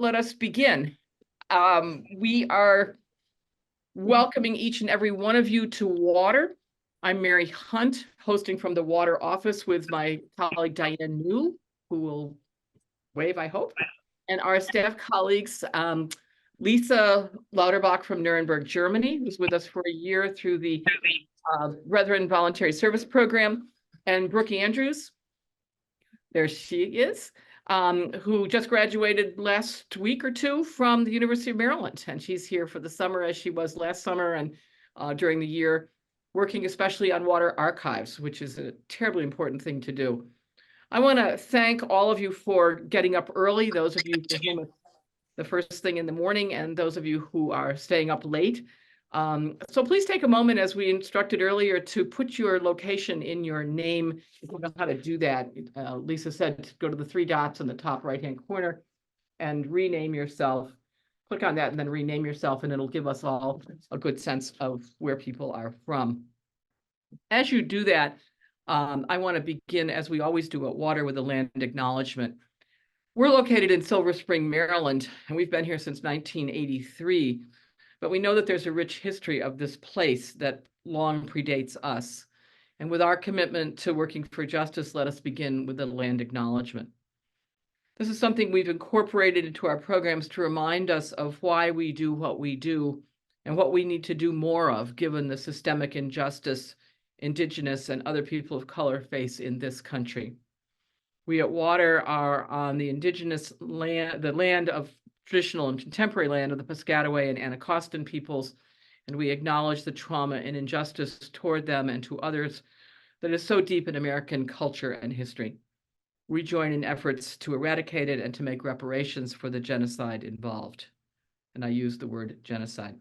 let us begin. We are welcoming each and every one of you to Water. I'm Mary Hunt, hosting from the Water office with my colleague Diane New, who will wave, I hope, and our staff colleagues, Lisa Lauterbach from Nuremberg, Germany, who's with us for a year through the Brethren Voluntary Service Program, and Brooke Andrews, there she is, who just graduated last week or two from the University of Maryland. And she's here for the summer as she was last summer and during the year, working especially on water archives, which is a terribly important thing to do. I want to thank all of you for getting up early, those of you for whom it's the first thing in the morning, and those of you who are staying up late. So please take a moment, as we instructed earlier, to put your location in your name. If you know how to do that, Lisa said go to the three dots in the top right-hand corner and rename yourself. Click on that and then rename yourself, and it'll give us all a good sense of where people are from. As you do that, I want to begin, as we always do at Water, with a land acknowledgement. We're located in Silver Spring, Maryland, and we've been here since 1983. But we know that there's a rich history of this place that long predates us. And with our commitment to working for justice, let us begin with a land acknowledgement. This is something we've incorporated into our programs to remind us of why we do what we do and what we need to do more of, given the systemic injustice Indigenous and other people of color face in this country. We at Water are on the Indigenous land, the land of traditional and contemporary land of the Piscataway and Anacostan peoples, and we acknowledge the trauma and injustice toward them and to others that is so deep in American culture and history. We join in efforts to eradicate it and to make reparations for the genocide involved. And I use the word genocide.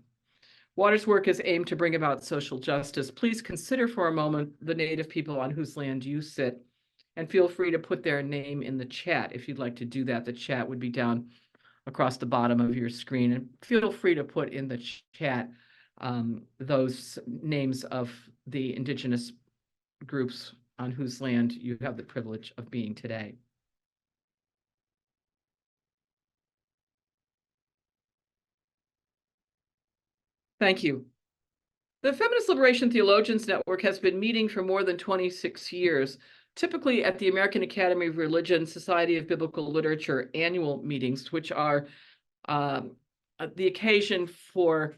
Water's work is aimed to bring about social justice. Please consider for a moment the Native people on whose land you sit, and feel free to put their name in the chat if you'd like to do that. The chat would be down across the bottom of your screen, and feel free to put in the chat those names of the Indigenous groups on whose land you have the privilege of being today. Thank you. The Feminist Liberation Theologians Network has been meeting for more than 26 years, typically at the American Academy of Religion, Society of Biblical Literature annual meetings, which are the occasion for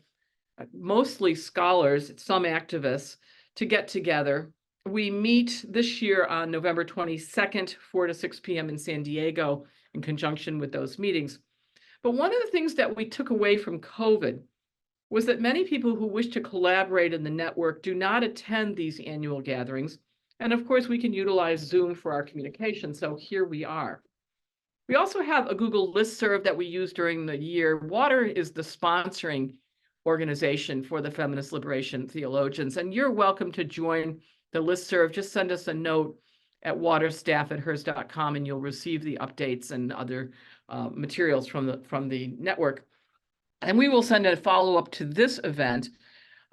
mostly scholars, some activists, to get together. We meet this year on November 22nd, 4 to 6 p.m. in San Diego in conjunction with those meetings. But one of the things that we took away from COVID was that many people who wish to collaborate in the network do not attend these annual gatherings. And of course, we can utilize Zoom for our communication, so here we are. We also have a Google listserv that we use during the year. Water is the sponsoring organization for the Feminist Liberation Theologians, and you're welcome to join the listserv. Just send us a note at waterstaff@hers.com, and you'll receive the updates and other materials from the network. And we will send a follow-up to this event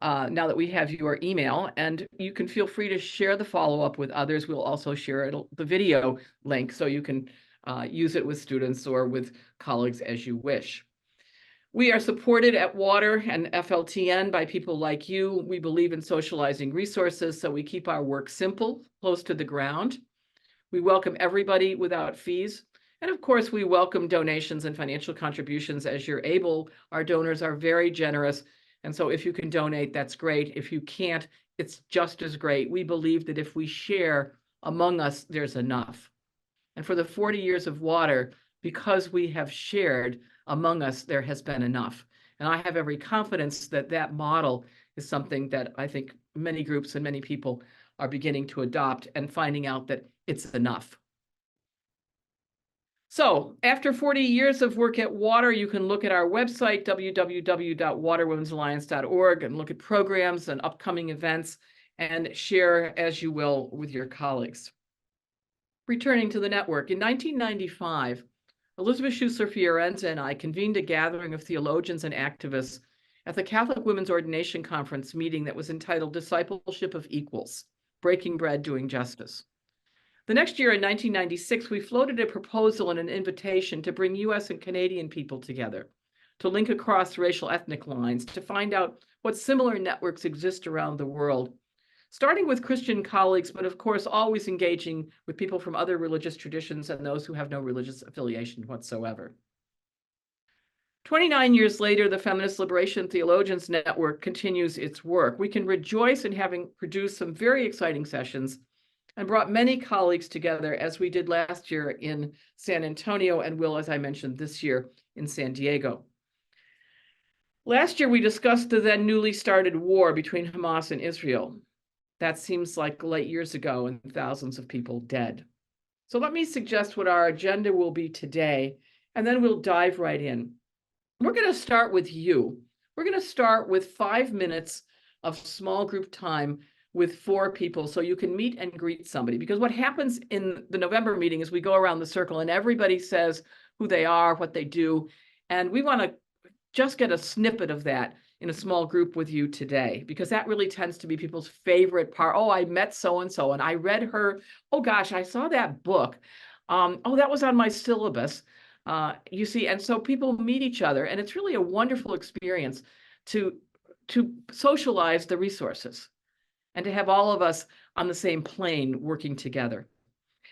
now that we have your email, and you can feel free to share the follow-up with others. We'll also share the video link so you can use it with students or with colleagues as you wish. We are supported at Water and FLTN by people like you. We believe in socializing resources, so we keep our work simple, close to the ground. We welcome everybody without fees. And of course, we welcome donations and financial contributions as you're able. Our donors are very generous. And so if you can donate, that's great. If you can't, it's just as great. We believe that if we share among us, there's enough. And for the 40 years of Water, because we have shared among us, there has been enough. And I have every confidence that that model is something that I think many groups and many people are beginning to adopt and finding out that it's enough. So after 40 years of work at Water, you can look at our website, www.waterwomensalliance.org, and look at programs and upcoming events and share as you will with your colleagues. Returning to the network, in 1995, Elizabeth Schussler-Fiorenza and I convened a gathering of theologians and activists at the Catholic Women's Ordination Conference meeting that was entitled Discipleship of Equals, Breaking Bread, Doing Justice. The next year in 1996, we floated a proposal and an invitation to bring US and Canadian people together, to link across racial ethnic lines, to find out what similar networks exist around the world, starting with Christian colleagues, but of course, always engaging with people from other religious traditions and those who have no religious affiliation whatsoever. 29 years later, the Feminist Liberation Theologians Network continues its work. We can rejoice in having produced some very exciting sessions and brought many colleagues together, as we did last year in San Antonio and will, as I mentioned, this year in San Diego. Last year, we discussed the then newly started war between Hamas and Israel. That seems like light years ago and thousands of people dead. So let me suggest what our agenda will be today, and then we'll dive right in. We're going to start with you. We're going to start with 5 minutes of small group time with 4 people so you can meet and greet somebody. Because what happens in the November meeting is we go around the circle and everybody says who they are, what they do. And we want to just get a snippet of that in a small group with you today, because that really tends to be people's favorite part. Oh, I met so-and-so and I read her. Oh gosh, I saw that book. Oh, that was on my syllabus. You see, and so people meet each other, and it's really a wonderful experience to socialize the resources and to have all of us on the same plane working together.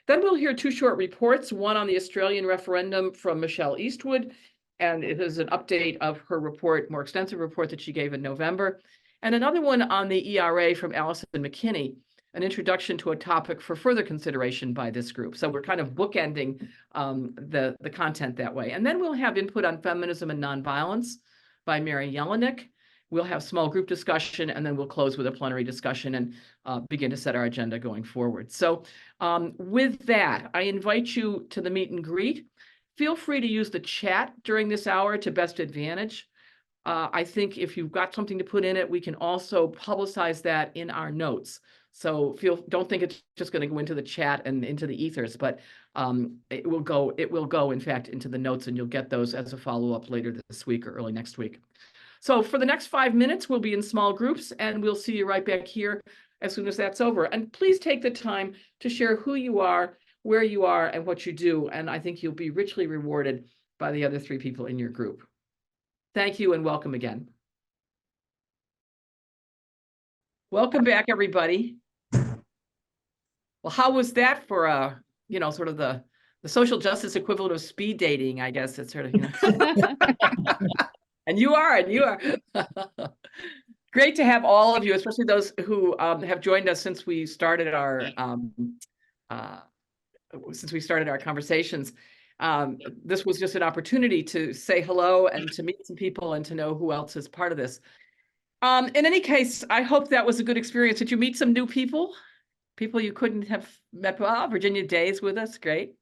Then we'll hear 2 short reports, one on the Australian referendum from Michelle Eastwood, and it is an update of her report, more extensive report that she gave in November, and another one on the ERA from Allyson and McKinney, an introduction to a topic for further consideration by this group. So we're kind of bookending the content that way. And then we'll have input on feminism and nonviolence by Mary Yelenick. We'll have small group discussion, and then we'll close with a plenary discussion and begin to set our agenda going forward. So with that, I invite you to the meet and greet. Feel free to use the chat during this hour to best advantage. I think if you've got something to put in it, we can also publicize that in our notes. So don't think it's just going to go into the chat and into the ethers, but it will go, in fact, into the notes, and you'll get those as a follow-up later this week or early next week. So for the next 5 minutes, we'll be in small groups, and we'll see you right back here as soon as that's over. And please take the time to share who you are, where you are, and what you do. And I think you'll be richly rewarded by the other 3 people in your group. Thank you and welcome again. Welcome back, everybody. Well, how was that for sort of the social justice equivalent of speed dating, I guess. It's sort of, and you are. Great to have all of you, especially those who have joined us since we started our conversations. This was just an opportunity to say hello and to meet some people and to know who else is part of this. In any case, I hope that was a good experience. Did you meet some new people? People you couldn't have met? Well, Virginia Day is with us. Great.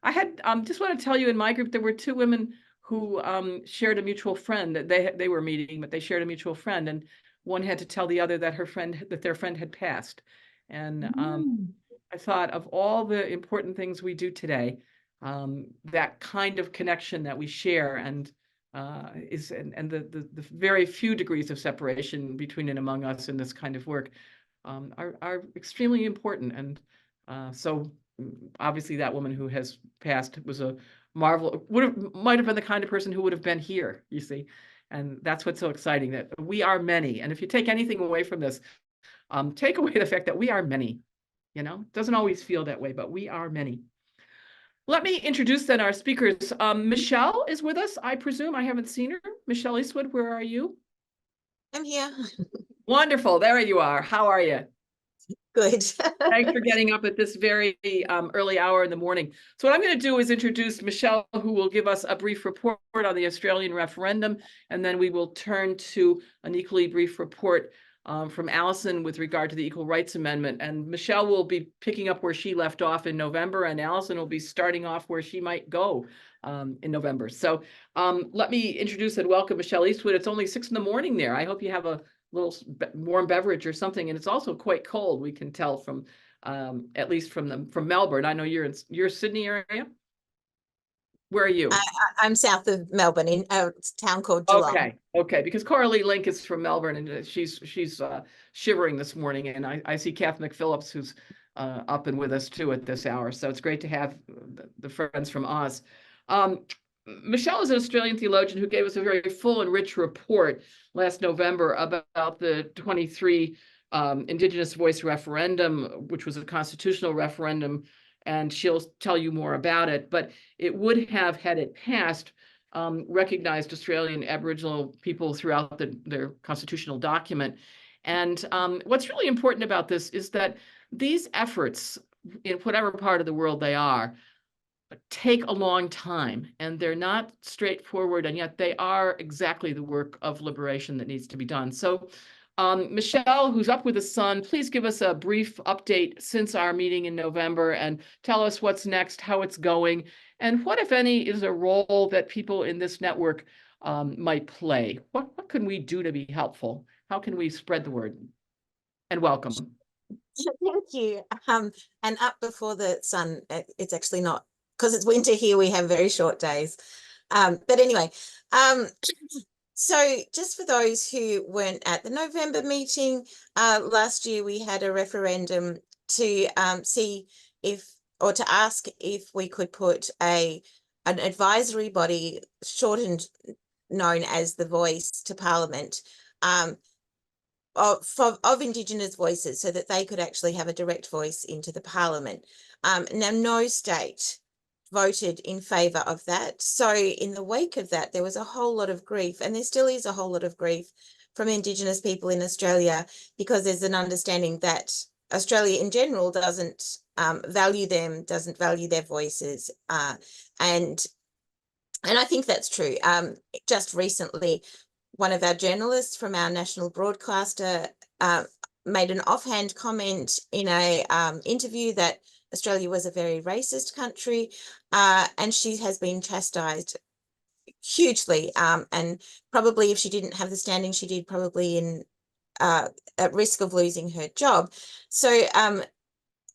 I had just want to tell you, in my group, there were 2 women who shared a mutual friend. They were meeting, but they shared a mutual friend, and one had to tell the other that their friend had passed. And I thought, of all the important things we do today, that kind of connection that we share and the very few degrees of separation between and among us in this kind of work are extremely important. And so obviously that woman who has passed was a marvel, might have been the kind of person who would have been here, you see. And that's what's so exciting, that we are many. And if you take anything away from this, take away the fact that we are many. It doesn't always feel that way, but we are many. Let me introduce then our speakers. Michelle is with us, I presume. I haven't seen her. Michelle Eastwood, where are you? I'm here. Wonderful. There you are. How are you? Good. Thanks for getting up at this very early hour in the morning. So what I'm going to do is introduce Michelle, who will give us a brief report on the Australian referendum, and then we will turn to an equally brief report from Allyson with regard to the Equal Rights Amendment. And Michelle will be picking up where she left off in November, and Allyson will be starting off where she might go in November. So let me introduce and welcome Michelle Eastwood. It's only 6 a.m. there. I hope you have a little warm beverage or something, and it's also quite cold. We can tell from at least from Melbourne. I know you're Sydney area. Where are you? I'm south of Melbourne in a town called Geelong. Okay, because Coralie Link is from Melbourne, and she's shivering this morning, and I see Kath McPhillips, who's up and with us too at this hour. So it's great to have the friends from Oz. Michelle is an Australian theologian who gave us a very full and rich report last November about the 23 Indigenous voice referendum, which was a constitutional referendum, and she'll tell you more about it. But it would have, had it passed, recognized Australian Aboriginal people throughout their constitutional document. And what's really important about this is that these efforts, in whatever part of the world they are, take a long time, and they're not straightforward, and yet they are exactly the work of liberation that needs to be done. So Michelle, who's up with the sun, please give us a brief update since our meeting in November and tell us what's next, how it's going, and what, if any, is a role that people in this network might play. What can we do to be helpful? How can we spread the word? And welcome. Thank you. And up before the sun, it's actually not, because it's winter here, we have very short days. But anyway, so just for those who weren't at the November meeting, last year we had a referendum to see if, or to ask if we could put an advisory body, shortened known as the Voice, to Parliament, of Indigenous voices, so that they could actually have a direct voice into the Parliament. Now, no state voted in favour of that. So in the wake of that, there was a whole lot of grief, and there still is a whole lot of grief from Indigenous people in Australia, because there's an understanding that Australia in general doesn't value them, doesn't value their voices. And I think that's true. Just recently, one of our journalists from our national broadcaster made an offhand comment in a interview that Australia was a very racist country, and she has been chastised hugely, and probably if she didn't have the standing she did, probably in at risk of losing her job. So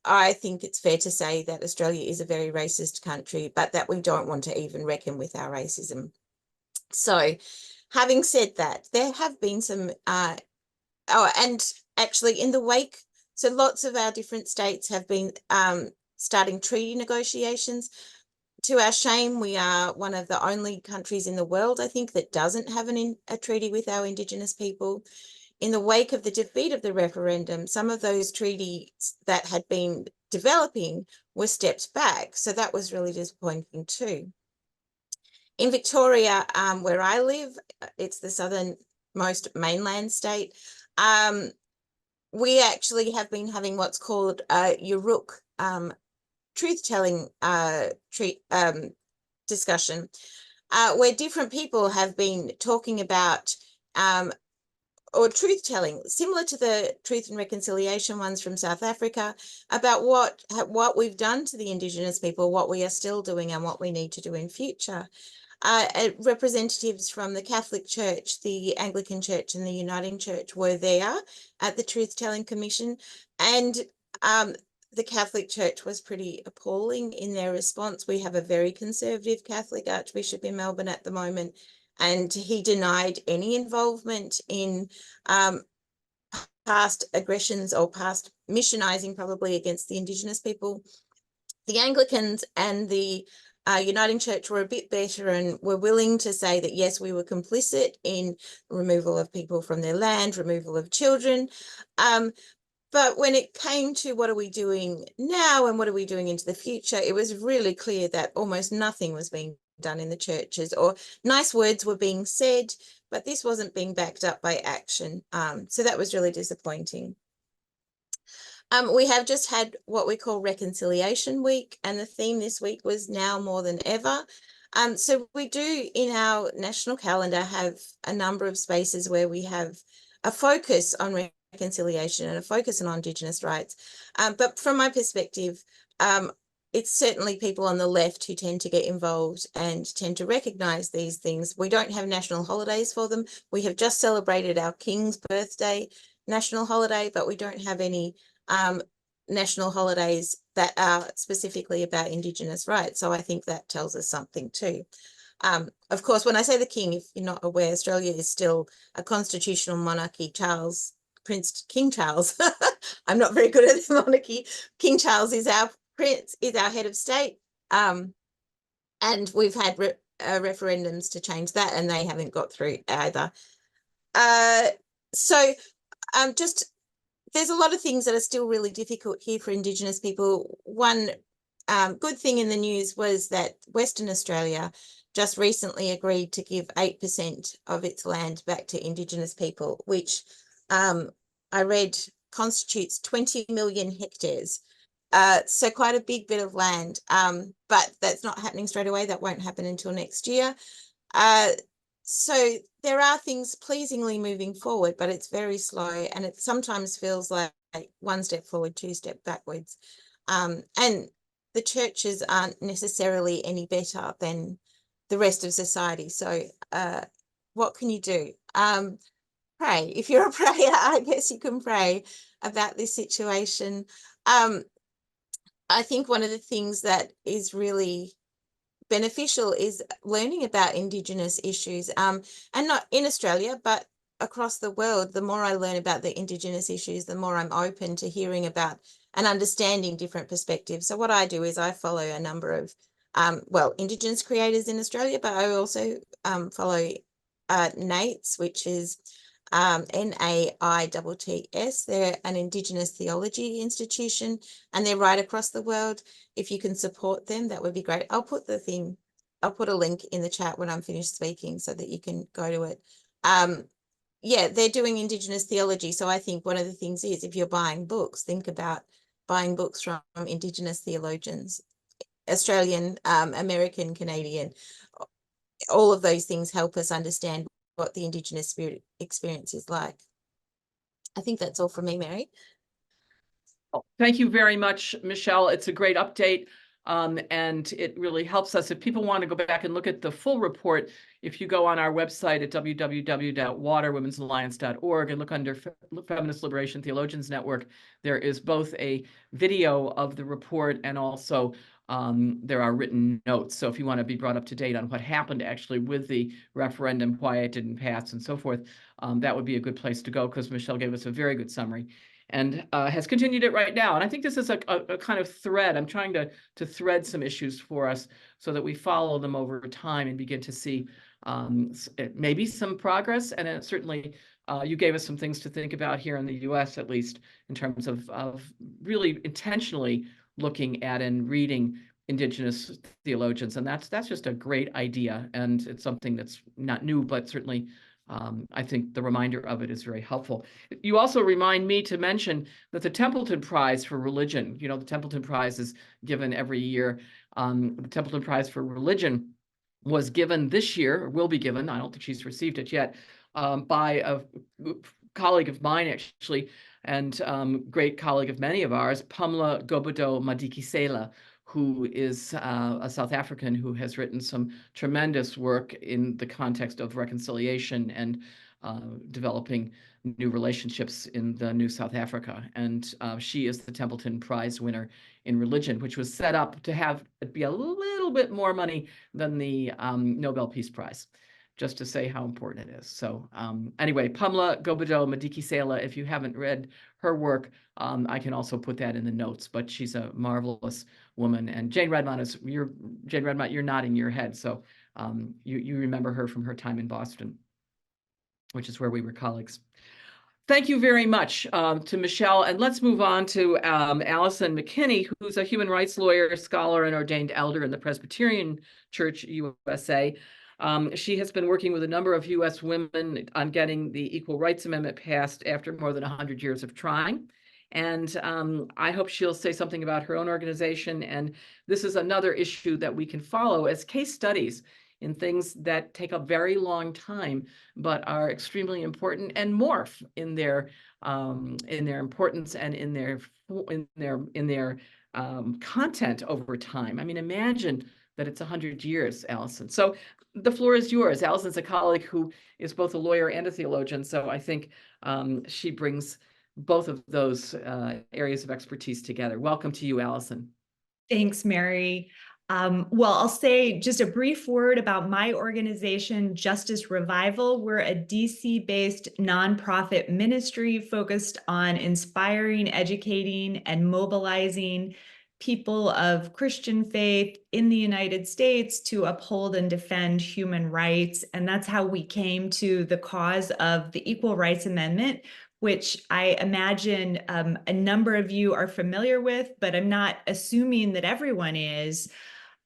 I think it's fair to say that Australia is a very racist country, but that we don't want to even reckon with our racism. So having said that, there have been some, and actually in the wake, so lots of our different states have been starting treaty negotiations. To our shame, we are one of the only countries in the world, I think, that doesn't have a treaty with our Indigenous people. In the wake of the defeat of the referendum, some of those treaties that had been developing were stepped back. So that was really disappointing too. In Victoria, where I live, it's the southernmost mainland state, we actually have been having what's called Yuruk truth-telling discussion, where different people have been talking about or truth-telling, similar to the Truth and Reconciliation ones from South Africa, about what we've done to the Indigenous people, what we are still doing, and what we need to do in future. Representatives from the Catholic Church, the Anglican Church, and the Uniting Church were there at the Truth-Telling Commission, and the Catholic Church was pretty appalling in their response. We have a very conservative Catholic Archbishop in Melbourne at the moment, and he denied any involvement in past aggressions or past missionising, probably, against the Indigenous people. The Anglicans and the Uniting Church were a bit better and were willing to say that, yes, we were complicit in removal of people from their land, removal of children. But when it came to what are we doing now and what are we doing into the future, it was really clear that almost nothing was being done in the churches, or nice words were being said, but this wasn't being backed up by action. So that was really disappointing. We have just had what we call Reconciliation Week, and the theme this week was now more than ever. So we do in our national calendar have a number of spaces where we have a focus on reconciliation and a focus on Indigenous rights. But from my perspective, it's certainly people on the left who tend to get involved and tend to recognise these things. We don't have national holidays for them. We have just celebrated our King's birthday national holiday, but we don't have any national holidays that are specifically about Indigenous rights. So I think that tells us something too. Of course, when I say the King, if you're not aware, Australia is still a constitutional monarchy. Charles Prince King Charles. I'm not very good at the monarchy. King Charles is our prince, is our head of state. And we've had referendums to change that, and they haven't got through either. So just there's a lot of things that are still really difficult here for Indigenous people. One good thing in the news was that Western Australia just recently agreed to give 8% of its land back to Indigenous people, which I read constitutes 20 million hectares. So quite a big bit of land, but that's not happening straight away. That won't happen until next year. So there are things pleasingly moving forward, but it's very slow, and it sometimes feels like one step forward, two steps backwards. And the churches aren't necessarily any better than the rest of society. So what can you do? Pray. If you're a prayer, I guess you can pray about this situation. I think one of the things that is really beneficial is learning about Indigenous issues, and not in Australia, but across the world. The more I learn about the Indigenous issues, the more I'm open to hearing about and understanding different perspectives. So what I do is I follow a number of, Indigenous creators in Australia, but I also follow NAITS, which is NAITTS. They're an Indigenous theology institution, and they're right across the world. If you can support them, that would be great. I'll put a link in the chat when I'm finished speaking so that you can go to it. Yeah, they're doing Indigenous theology. So I think one of the things is, if you're buying books, think about buying books from Indigenous theologians, Australian, American, Canadian. All of those things help us understand what the Indigenous spirit experience is like. I think that's all from me, Mary. Thank you very much, Michelle. It's a great update, and it really helps us. If people want to go back and look at the full report, if you go on our website at www.waterwomensalliance.org and look under Feminist Liberation Theologians Network, there is both a video of the report and also there are written notes. So if you want to be brought up to date on what happened actually with the referendum, why it didn't pass and so forth, that would be a good place to go, because Michelle gave us a very good summary and has continued it right now. And I think this is a kind of thread. I'm trying to thread some issues for us so that we follow them over time and begin to see maybe some progress. And certainly you gave us some things to think about here in the US, at least in terms of really intentionally looking at and reading Indigenous theologians. And that's just a great idea. And it's something that's not new, but certainly I think the reminder of it is very helpful. You also remind me to mention that the Templeton Prize for Religion, the Templeton Prize is given every year. The Templeton Prize for Religion was given this year, or will be given, I don't think she's received it yet, by a colleague of mine, actually, and great colleague of many of ours, Pamela Gobodo Madikizela, who is a South African who has written some tremendous work in the context of reconciliation and developing new relationships in the new South Africa. And she is the Templeton Prize winner in religion, which was set up to have it be a little bit more money than the Nobel Peace Prize, just to say how important it is. So anyway, Pamela Gobodo Madikizela, if you haven't read her work, I can also put that in the notes, but she's a marvelous woman. And Jane Redmond you're nodding your head. So you remember her from her time in Boston, which is where we were colleagues. Thank you very much to Michelle. And let's move on to Allyson McKinney, who's a human rights lawyer, scholar, and ordained elder in the Presbyterian Church USA. She has been working with a number of U.S. women on getting the Equal Rights Amendment passed after more than 100 years of trying. And I hope she'll say something about her own organization. And this is another issue that we can follow as case studies in things that take a very long time, but are extremely important and morph in their importance and in their content over time. I mean, imagine that it's 100 years, Allyson. So the floor is yours. Allyson's a colleague who is both a lawyer and a theologian. So I think she brings both of those areas of expertise together. Welcome to you, Allyson. Thanks, Mary. Well, I'll say just a brief word about my organization, Justice Revival. We're a DC-based nonprofit ministry focused on inspiring, educating, and mobilizing people of Christian faith in the United States to uphold and defend human rights. And that's how we came to the cause of the Equal Rights Amendment, which I imagine a number of you are familiar with, but I'm not assuming that everyone is.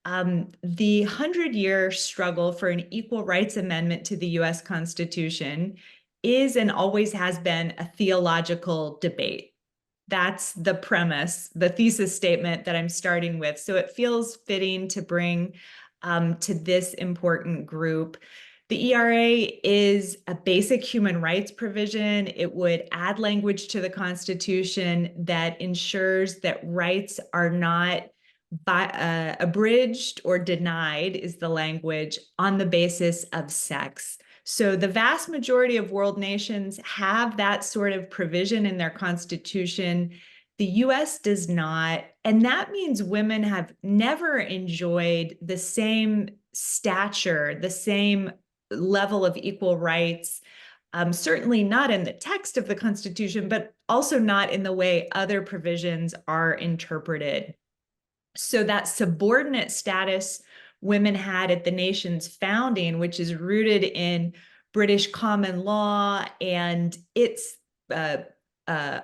The 100-year struggle for an equal rights amendment to the US Constitution is and always has been a theological debate. That's the premise, the thesis statement that I'm starting with. So it feels fitting to bring to this important group. The ERA is a basic human rights provision. It would add language to the Constitution that ensures that rights are not abridged or denied, is the language, on the basis of sex. So the vast majority of world nations have that sort of provision in their constitution. The US does not, and that means women have never enjoyed the same stature, the same level of equal rights, certainly not in the text of the Constitution, but also not in the way other provisions are interpreted. So that subordinate status women had at the nation's founding, which is rooted in British common law and its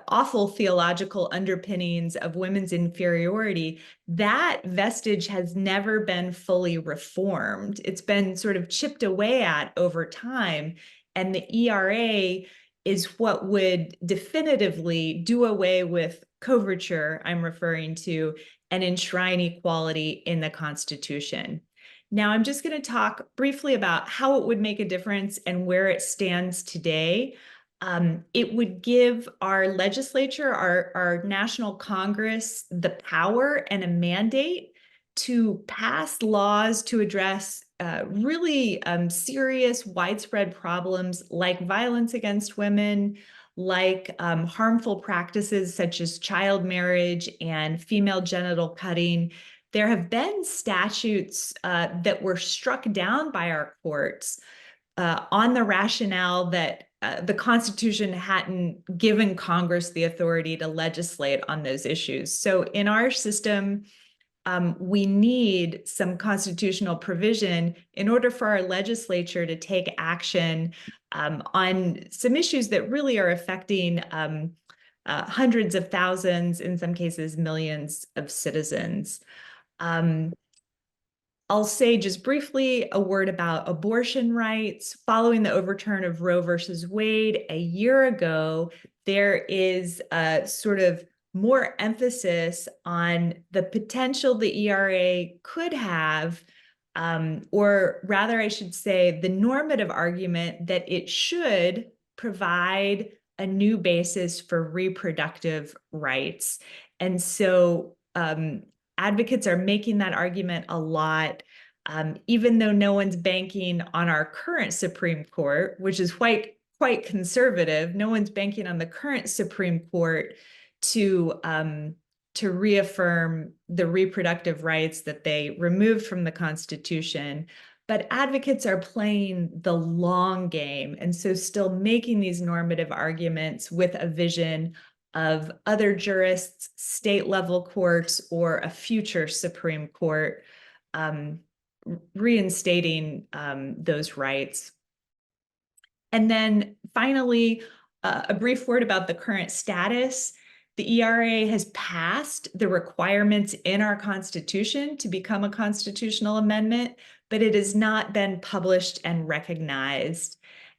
awful theological underpinnings of women's inferiority, that vestige has never been fully reformed. It's been sort of chipped away at over time. And the ERA is what would definitively do away with coverture, I'm referring to, and enshrine equality in the Constitution. Now, I'm just going to talk briefly about how it would make a difference and where it stands today. It would give our legislature, our National Congress, the power and a mandate to pass laws to address really serious, widespread problems like violence against women, like harmful practices such as child marriage and female genital cutting. There have been statutes that were struck down by our courts on the rationale that the Constitution hadn't given Congress the authority to legislate on those issues. So in our system, we need some constitutional provision in order for our legislature to take action on some issues that really are affecting hundreds of thousands, in some cases, millions of citizens. I'll say just briefly a word about abortion rights. Following the overturn of Roe versus Wade a year ago, there is a sort of more emphasis on the potential the ERA could have, or rather, I should say, the normative argument that it should provide a new basis for reproductive rights. And so advocates are making that argument a lot, even though no one's banking on our current Supreme Court, which is quite conservative. No one's banking on the current Supreme Court to reaffirm the reproductive rights that they removed from the Constitution. But advocates are playing the long game, and so still making these normative arguments with a vision of other jurists, state-level courts, or a future Supreme Court reinstating those rights. And then finally, a brief word about the current status. The ERA has passed the requirements in our Constitution to become a constitutional amendment, but it has not been published and recognized.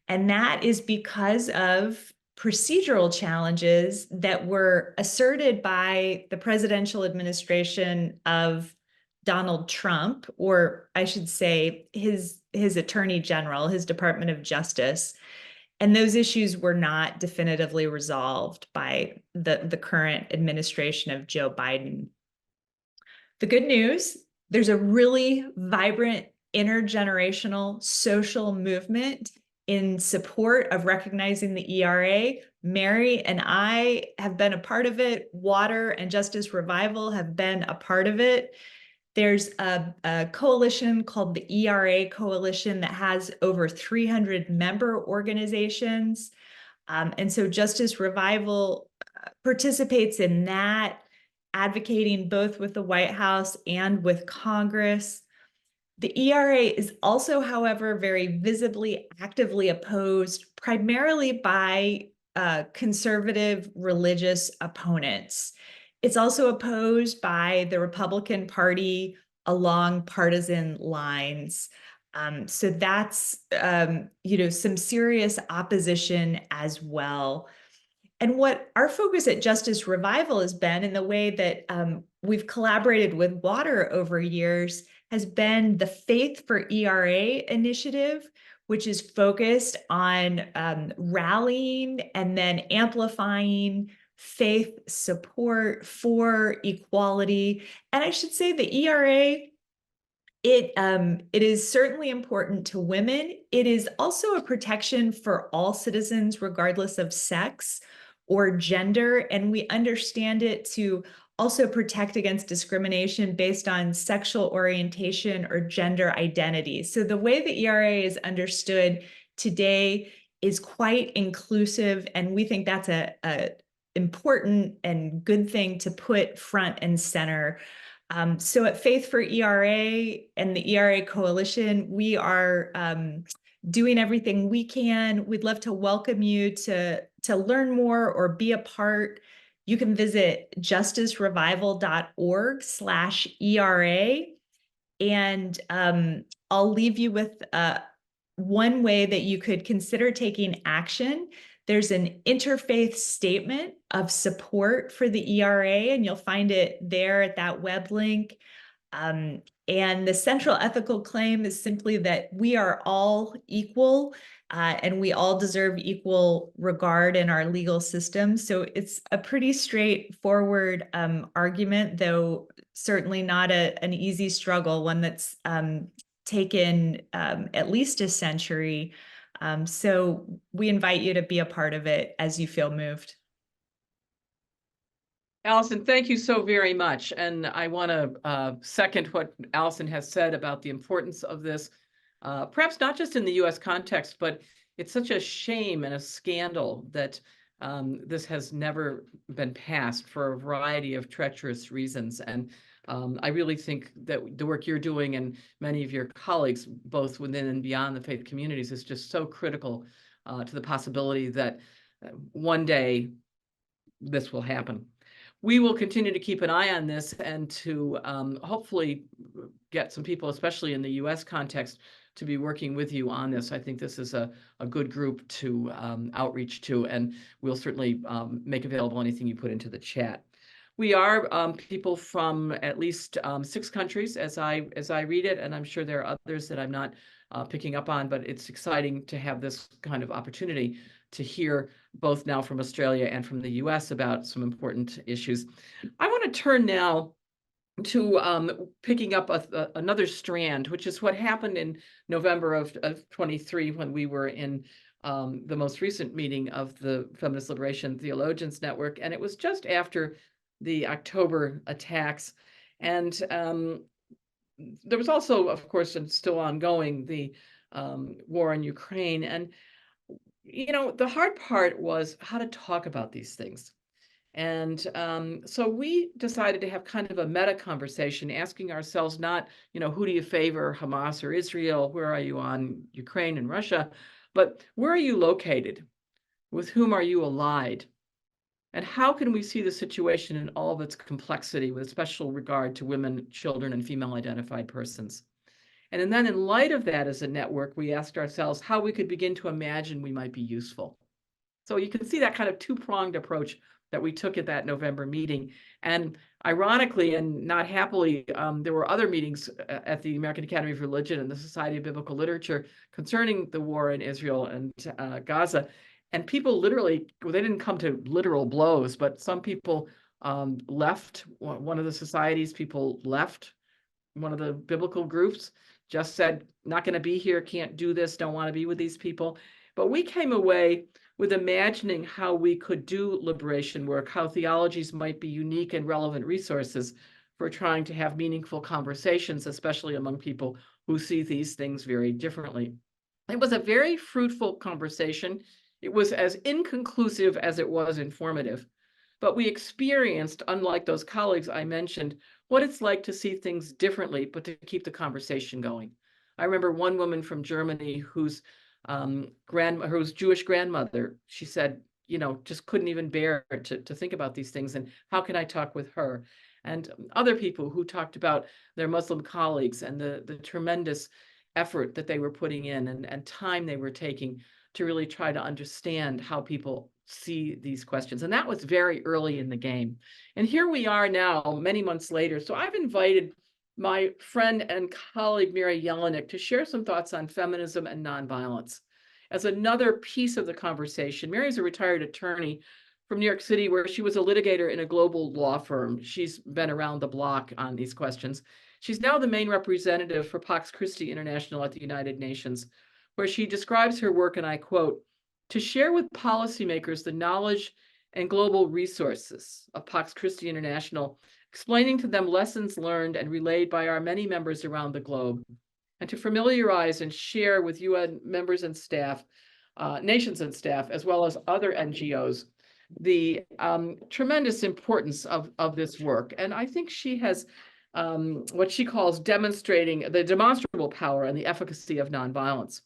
And that is because of procedural challenges that were asserted by the presidential administration of Donald Trump, or I should say his attorney general, his Department of Justice. And those issues were not definitively resolved by the current administration of Joe Biden. The good news, there's a really vibrant intergenerational social movement in support of recognizing the ERA. Mary and I have been a part of it. Water and Justice Revival have been a part of it. There's a coalition called the ERA Coalition that has over 300 member organizations. And so Justice Revival participates in that, advocating both with the White House and with Congress. The ERA is also, however, very visibly, actively opposed, primarily by conservative religious opponents. It's also opposed by the Republican Party along partisan lines. So that's, some serious opposition as well. And what our focus at Justice Revival has been, in the way that we've collaborated with Water over years, has been the Faith for ERA initiative, which is focused on rallying and then amplifying faith support for equality. And I should say the ERA, it is certainly important to women. It is also a protection for all citizens, regardless of sex or gender. And we understand it to also protect against discrimination based on sexual orientation or gender identity. So the way the ERA is understood today is quite inclusive, and we think that's a important and good thing to put front and center. So at Faith for ERA and the ERA Coalition, we are doing everything we can. We'd love to welcome you to learn more or be a part. You can visit justicerevival.org/ERA. And I'll leave you with one way that you could consider taking action. There's an interfaith statement of support for the ERA, and you'll find it there at that web link. And the central ethical claim is simply that we are all equal, and we all deserve equal regard in our legal system. So it's a pretty straightforward argument, though certainly not an easy struggle, one that's taken at least a century. So we invite you to be a part of it as you feel moved. Allyson, thank you so very much. And I want to second what Allyson has said about the importance of this, perhaps not just in the US context, but it's such a shame and a scandal that this has never been passed for a variety of treacherous reasons. And I really think that the work you're doing and many of your colleagues, both within and beyond the faith communities, is just so critical to the possibility that one day this will happen. We will continue to keep an eye on this and to hopefully get some people, especially in the US context, to be working with you on this. I think this is a good group to outreach to, and we'll certainly make available anything you put into the chat. We are people from at least 6 countries as I read it, and I'm sure there are others that I'm not picking up on, but it's exciting to have this kind of opportunity to hear both now from Australia and from the US about some important issues. I want to turn now to picking up another strand, which is what happened in November of 23 when we were in the most recent meeting of the Feminist Liberation Theologians Network. And it was just after the October attacks. And there was also, of course, and still ongoing, the war in Ukraine. And, you know, the hard part was how to talk about these things. And so we decided to have kind of a meta conversation, asking ourselves not, you know, who do you favor, Hamas or Israel? Where are you on Ukraine and Russia? But where are you located? With whom are you allied? And how can we see the situation in all of its complexity with special regard to women, children, and female identified persons? And then in light of that as a network, we asked ourselves how we could begin to imagine we might be useful. So you can see that kind of two-pronged approach that we took at that November meeting. And ironically and not happily, there were other meetings at the American Academy of Religion and the Society of Biblical Literature concerning the war in Israel and Gaza. And people literally, well, they didn't come to literal blows, but some people left one of the societies, people left one of the biblical groups, just said, not going to be here, can't do this, don't want to be with these people. But we came away with imagining how we could do liberation work, how theologies might be unique and relevant resources for trying to have meaningful conversations, especially among people who see these things very differently. It was a very fruitful conversation. It was as inconclusive as it was informative, but we experienced, unlike those colleagues I mentioned, what it's like to see things differently, but to keep the conversation going. I remember one woman from Germany whose Jewish grandmother, she said, just couldn't even bear to think about these things, and how can I talk with her? And other people who talked about their Muslim colleagues and the tremendous effort that they were putting in and time they were taking to really try to understand how people see these questions. And that was very early in the game. And here we are now, many months later. So I've invited my friend and colleague, Mary Yelenick, to share some thoughts on feminism and nonviolence. As another piece of the conversation, Mary's a retired attorney from New York City, where she was a litigator in a global law firm. She's been around the block on these questions. She's now the main representative for Pax Christi International at the United Nations, where she describes her work, and I quote, "To share with policymakers the knowledge and global resources of Pax Christi International, explaining to them lessons learned and relayed by our many members around the globe, and to familiarize and share with UN members and staff, nations and staff, as well as other NGOs, the tremendous importance of this work." And I think she has what she calls demonstrating the demonstrable power and the efficacy of nonviolence.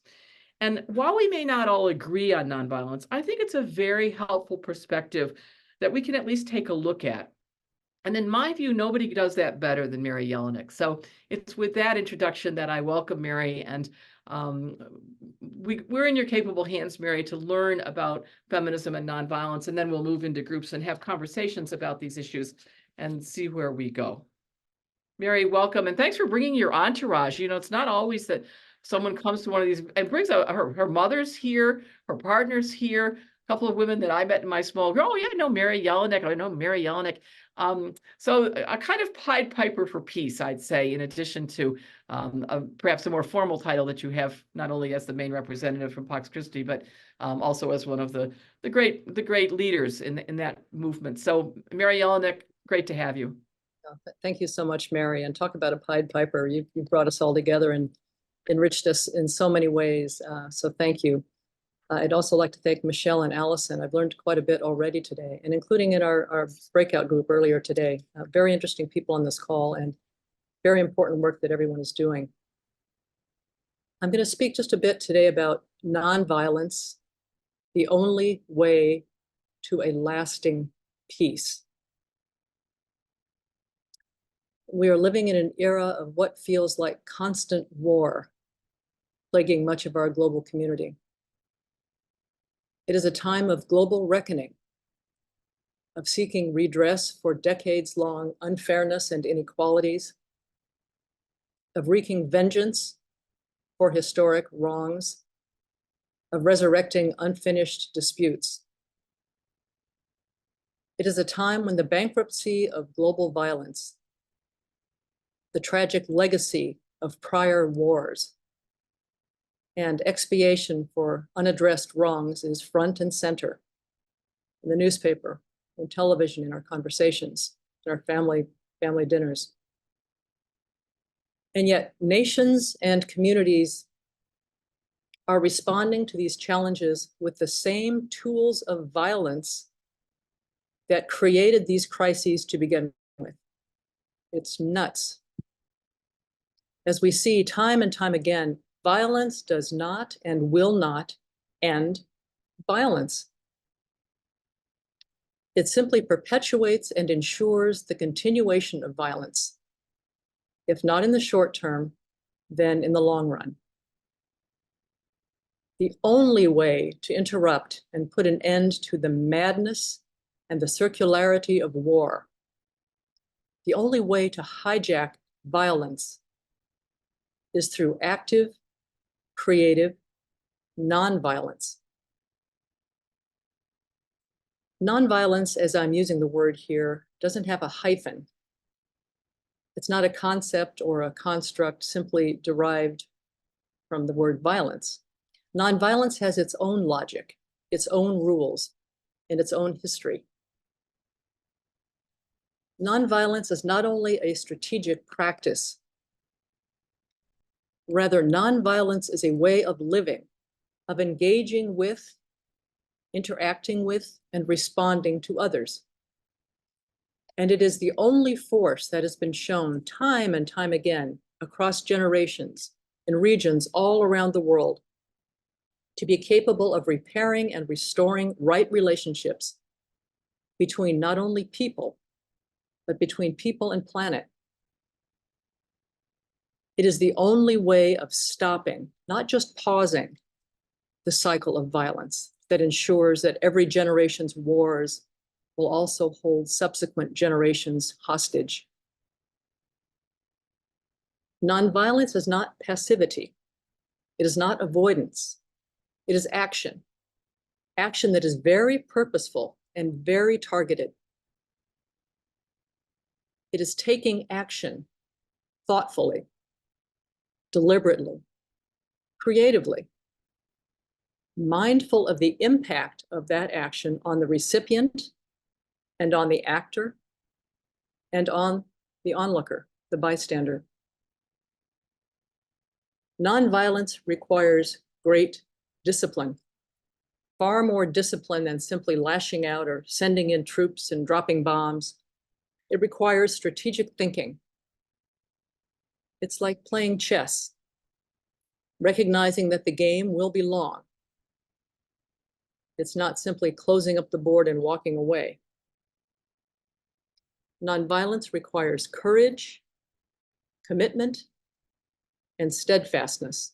And while we may not all agree on nonviolence, I think it's a very helpful perspective that we can at least take a look at. And in my view, nobody does that better than Mary Yelenick. So it's with that introduction that I welcome Mary, and we're in your capable hands, Mary, to learn about feminism and nonviolence, and then we'll move into groups and have conversations about these issues and see where we go. Mary, welcome, and thanks for bringing your entourage. It's not always that someone comes to one of these and brings her mother's here, her partner's here, a couple of women that I met in my small group. Oh yeah, I know Mary Yelenick. I know Mary Yelenick. So a kind of Pied Piper for peace, I'd say, in addition to perhaps a more formal title that you have, not only as the main representative from Pax Christi, but also as one of the great leaders in that movement. So Mary Yelenick, great to have you. Thank you so much, Mary. And talk about a Pied Piper. You brought us all together and enriched us in so many ways. So thank you. I'd also like to thank Michelle and Allyson. I've learned quite a bit already today, and including in our breakout group earlier today. Very interesting people on this call and very important work that everyone is doing. I'm going to speak just a bit today about nonviolence, the only way to a lasting peace. We are living in an era of what feels like constant war, plaguing much of our global community. It is a time of global reckoning, of seeking redress for decades-long unfairness and inequalities, of wreaking vengeance for historic wrongs, of resurrecting unfinished disputes. It is a time when the bankruptcy of global violence, the tragic legacy of prior wars, and expiation for unaddressed wrongs is front and center in the newspaper, in television, in our conversations, in our family dinners. And yet nations and communities are responding to these challenges with the same tools of violence that created these crises to begin with. It's nuts. As we see time and time again, violence does not and will not end violence. It simply perpetuates and ensures the continuation of violence, if not in the short term, then in the long run. The only way to interrupt and put an end to the madness and the circularity of war, the only way to hijack violence is through active, creative nonviolence. Nonviolence, as I'm using the word here, doesn't have a hyphen. It's not a concept or a construct simply derived from the word violence. Nonviolence has its own logic, its own rules, and its own history. Nonviolence is not only a strategic practice, rather, nonviolence is a way of living, of engaging with, interacting with, and responding to others. And it is the only force that has been shown time and time again across generations in regions all around the world to be capable of repairing and restoring right relationships between not only people, but between people and planet. It is the only way of stopping, not just pausing, the cycle of violence that ensures that every generation's wars will also hold subsequent generations hostage. Nonviolence is not passivity. It is not avoidance. It is action. Action that is very purposeful and very targeted. It is taking action thoughtfully, deliberately, creatively, mindful of the impact of that action on the recipient and on the actor and on the onlooker, the bystander. Nonviolence requires great discipline, far more discipline than simply lashing out or sending in troops and dropping bombs. It requires strategic thinking. It's like playing chess, recognizing that the game will be long. It's not simply closing up the board and walking away. Nonviolence requires courage, commitment, and steadfastness.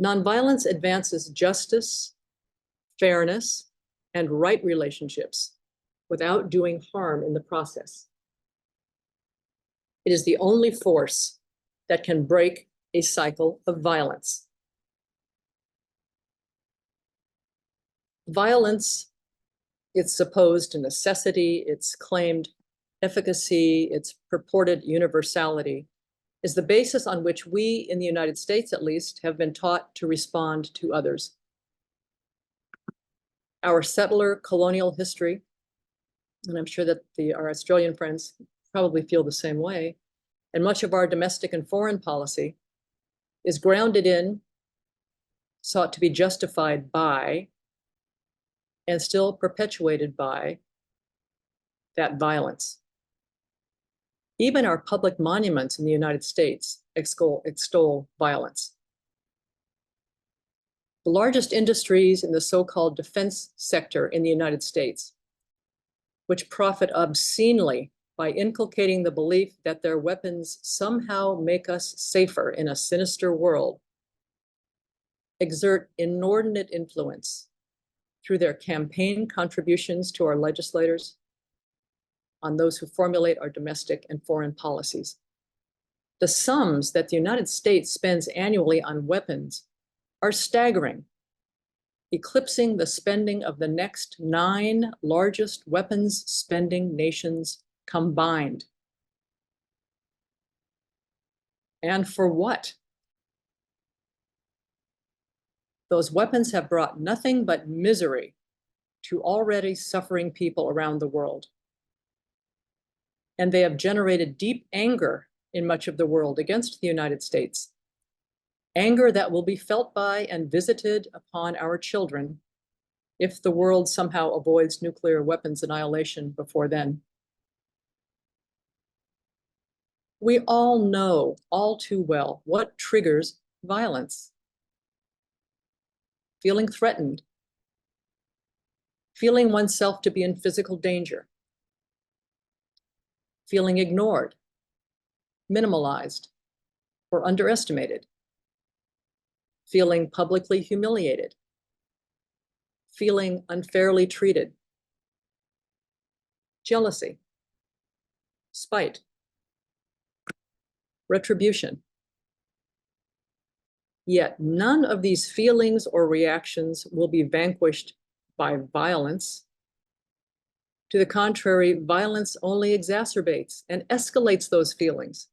Nonviolence advances justice, fairness, and right relationships without doing harm in the process. It is the only force that can break a cycle of violence. Violence, its supposed necessity, its claimed efficacy, its purported universality, is the basis on which we, in the United States at least, have been taught to respond to others. Our settler colonial history, and I'm sure that our Australian friends probably feel the same way, and much of our domestic and foreign policy is grounded in, sought to be justified by, and still perpetuated by that violence. Even our public monuments in the United States extol violence. The largest industries in the so-called defense sector in the United States, which profit obscenely by inculcating the belief that their weapons somehow make us safer in a sinister world, exert inordinate influence through their campaign contributions to our legislators, on those who formulate our domestic and foreign policies. The sums that the United States spends annually on weapons are staggering, eclipsing the spending of the next 9 largest weapons spending nations combined. And for what? Those weapons have brought nothing but misery to already suffering people around the world. And they have generated deep anger in much of the world against the United States. Anger that will be felt by and visited upon our children if the world somehow avoids nuclear weapons annihilation before then. We all know all too well what triggers violence. Feeling threatened, feeling oneself to be in physical danger, feeling ignored, minimalized, or underestimated, feeling publicly humiliated, feeling unfairly treated, jealousy, spite, retribution. Yet none of these feelings or reactions will be vanquished by violence. To the contrary, violence only exacerbates and escalates those feelings.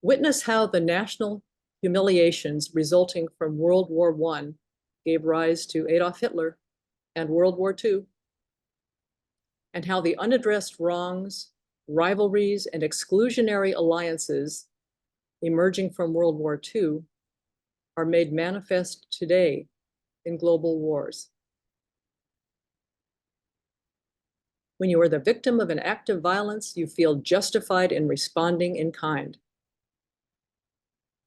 Witness how the national humiliations resulting from World War I gave rise to Adolf Hitler and World War II. and how the unaddressed wrongs, rivalries, and exclusionary alliances emerging from World War II are made manifest today in global wars. When you are the victim of an act of violence, you feel justified in responding in kind.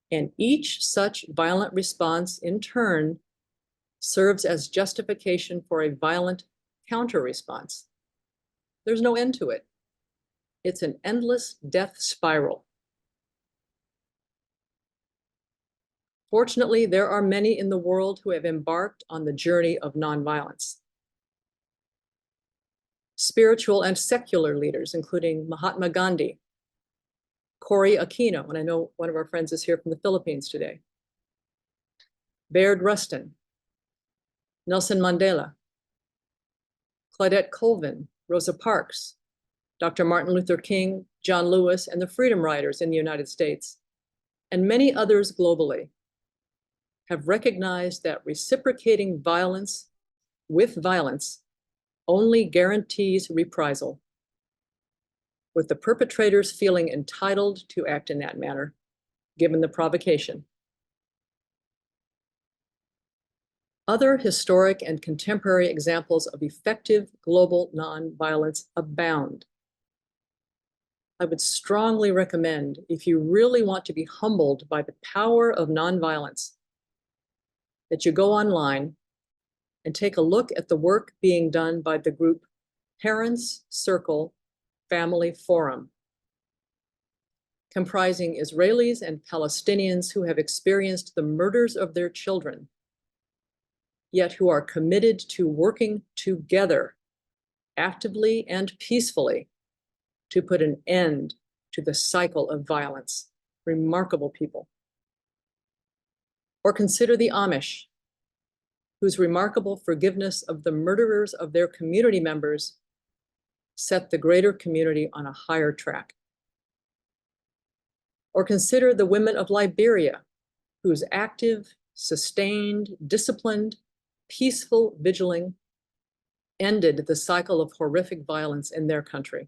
And each such violent response in turn serves as justification for a violent counter-response. There's no end to it. It's an endless death spiral. Fortunately, there are many in the world who have embarked on the journey of nonviolence. Spiritual and secular leaders, including Mahatma Gandhi, Cory Aquino, and I know one of our friends is here from the Philippines today, Baird Rustin, Nelson Mandela, Claudette Colvin, Rosa Parks, Dr. Martin Luther King, John Lewis, and the Freedom Riders in the United States, and many others globally, have recognized that reciprocating violence with violence only guarantees reprisal, with the perpetrators feeling entitled to act in that manner, given the provocation. Other historic and contemporary examples of effective global nonviolence abound. I would strongly recommend, if you really want to be humbled by the power of nonviolence, that you go online and take a look at the work being done by the group Parents Circle Family Forum, comprising Israelis and Palestinians who have experienced the murders of their children, yet who are committed to working together, actively and peacefully, to put an end to the cycle of violence. Remarkable people. Or consider the Amish, whose remarkable forgiveness of the murderers of their community members set the greater community on a higher track. Or consider the women of Liberia, whose active, sustained, disciplined, peaceful vigiling ended the cycle of horrific violence in their country.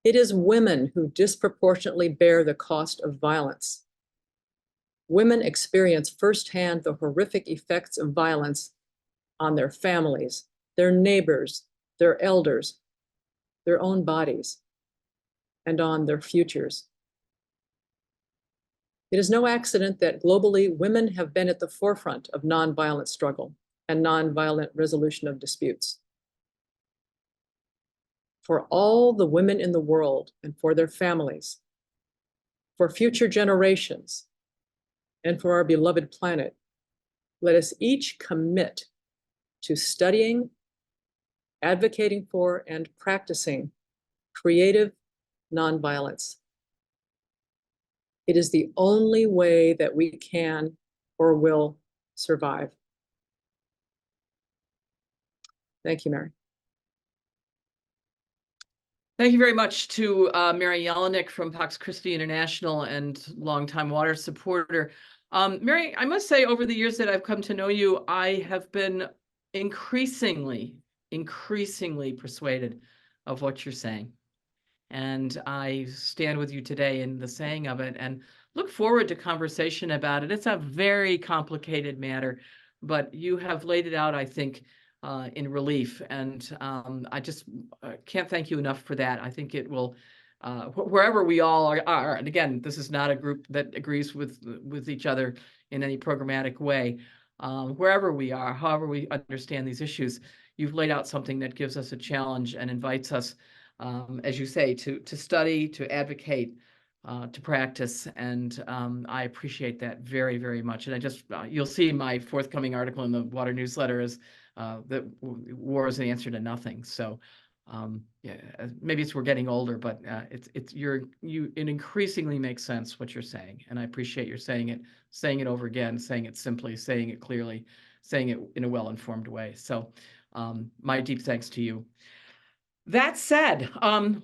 It is women who disproportionately bear the cost of violence. Women experience firsthand the horrific effects of violence on their families, their neighbors, their elders, their own bodies, and on their futures. It is no accident that globally women have been at the forefront of nonviolent struggle and nonviolent resolution of disputes. For all the women in the world and for their families, for future generations, and for our beloved planet, let us each commit to studying, advocating for, and practicing creative nonviolence. It is the only way that we can or will survive. Thank you, Mary. Thank you very much to Mary Yelenick from Pax Christi International and longtime water supporter. Mary, I must say, over the years that I've come to know you, I have been increasingly persuaded of what you're saying. And I stand with you today in the saying of it and look forward to conversation about it. It's a very complicated matter, but you have laid it out, I think, in relief. And I just can't thank you enough for that. I think it will, wherever we all are, and again, this is not a group that agrees with each other in any programmatic way. Wherever we are, however we understand these issues, you've laid out something that gives us a challenge and invites us, as you say, to study, to advocate, to practice. And I appreciate that very, very much. And I just, you'll see my forthcoming article in the Water newsletter is that war is the answer to nothing. So yeah, maybe it's we're getting older, but it increasingly makes sense what you're saying. And I appreciate your saying it over again, saying it simply, saying it clearly, saying it in a well-informed way. So my deep thanks to you. That said,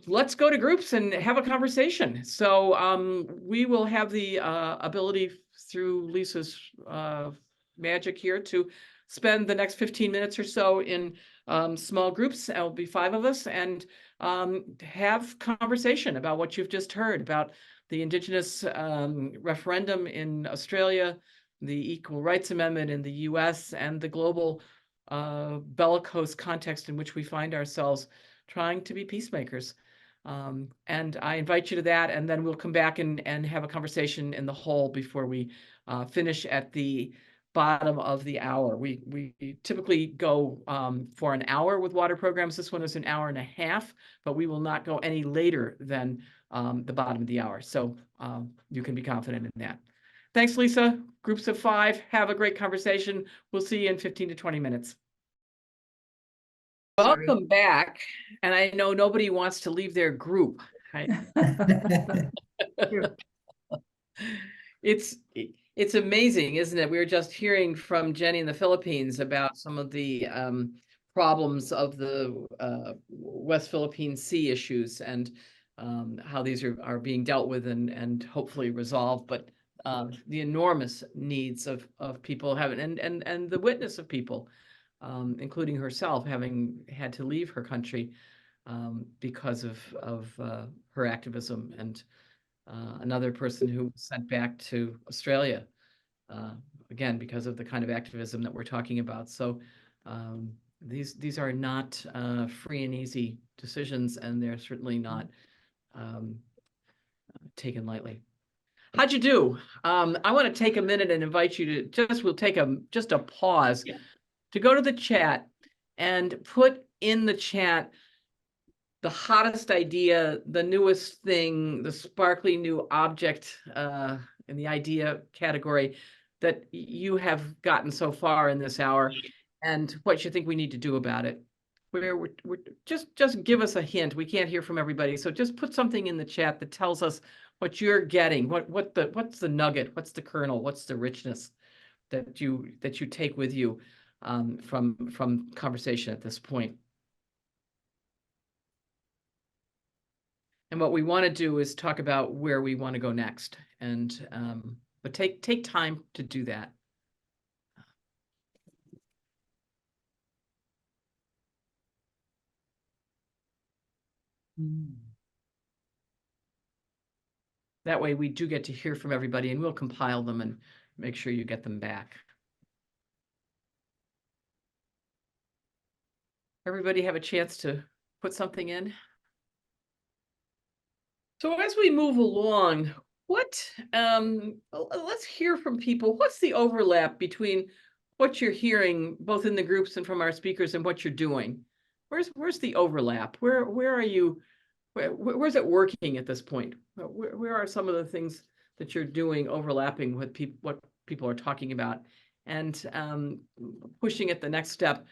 let's go to groups and have a conversation. So we will have the ability through Lisa's magic here to spend the next 15 minutes or so in small groups. It'll be 5 of us, and have conversation about what you've just heard about the Indigenous referendum in Australia, the Equal Rights Amendment in the US, and the global bellicose context in which we find ourselves trying to be peacemakers. And I invite you to that, and then we'll come back and have a conversation in the hall before we finish at the bottom of the hour. We typically go for an hour with water programs. This one is an hour and a half, but we will not go any later than the bottom of the hour. So you can be confident in that. Thanks, Lisa. Groups of 5, have a great conversation. We'll see you in 15 to 20 minutes. Welcome back. And I know nobody wants to leave their group. Right? It's amazing, isn't it? We were just hearing from Jenny in the Philippines about some of the problems of the West Philippine Sea issues, and how these are being dealt with and hopefully resolved. But the enormous needs of people having, and the witness of people, including herself, having had to leave her country because of her activism, and another person who was sent back to Australia, again, because of the kind of activism that we're talking about. So these are not free and easy decisions, and they're certainly not taken lightly. How'd you do? I want to take a minute and invite you to we'll take just a pause to go to the chat and put in the chat the hottest idea, the newest thing, the sparkly new object in the idea category that you have gotten so far in this hour, and what you think we need to do about it. We're just give us a hint. We can't hear from everybody, so just put something in the chat that tells us what you're getting. What's the nugget? What's the kernel? What's the richness that you take with you from conversation at this point? And what we want to do is talk about where we want to go next, and but take time to do that. That way we do get to hear from everybody, and we'll compile them and make sure you get them back. Everybody have a chance to put something in? So as we move along, let's hear from people. What's the overlap between what you're hearing both in the groups and from our speakers and what you're doing? Where's the overlap? Where are you? Where's it working at this point? Where are some of the things that you're doing overlapping with what people are talking about, and pushing it the next step?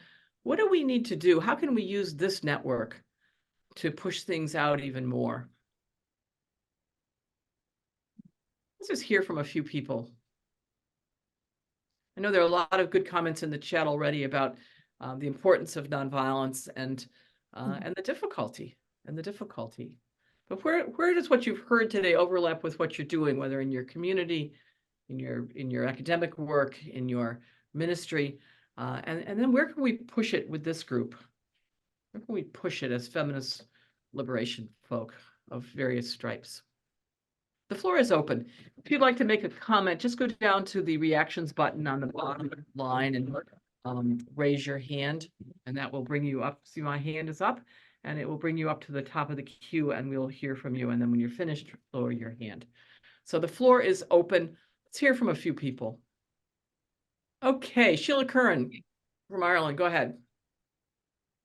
What do we need to do? How can we use this network to push things out even more? Let's just hear from a few people. I know there are a lot of good comments in the chat already about the importance of nonviolence and the difficulty. But where does what you've heard today overlap with what you're doing, whether in your community, in your academic work, in your ministry, and then where can we push it with this group? Where can we push it as feminist liberation folk of various stripes? The floor is open. If you'd like to make a comment, just go down to the reactions button on the bottom line and raise your hand, and that will bring you up. See, my hand is up, and it will bring you up to the top of the queue, and we'll hear from you. And then when you're finished, lower your hand. So the floor is open. Let's hear from a few people. Okay, Sheila Curran from Ireland, go ahead.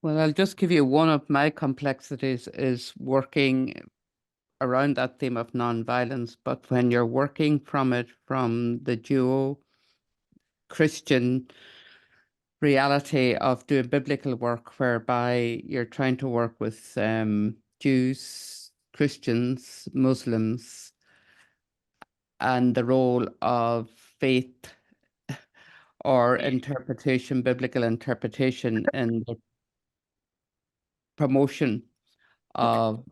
Well, I'll just give you one of my complexities is working around that theme of nonviolence, but when you're working from the Judeo-Christian reality of doing biblical work, whereby you're trying to work with Jews, Christians, Muslims, and the role of faith or interpretation, biblical interpretation, in the promotion of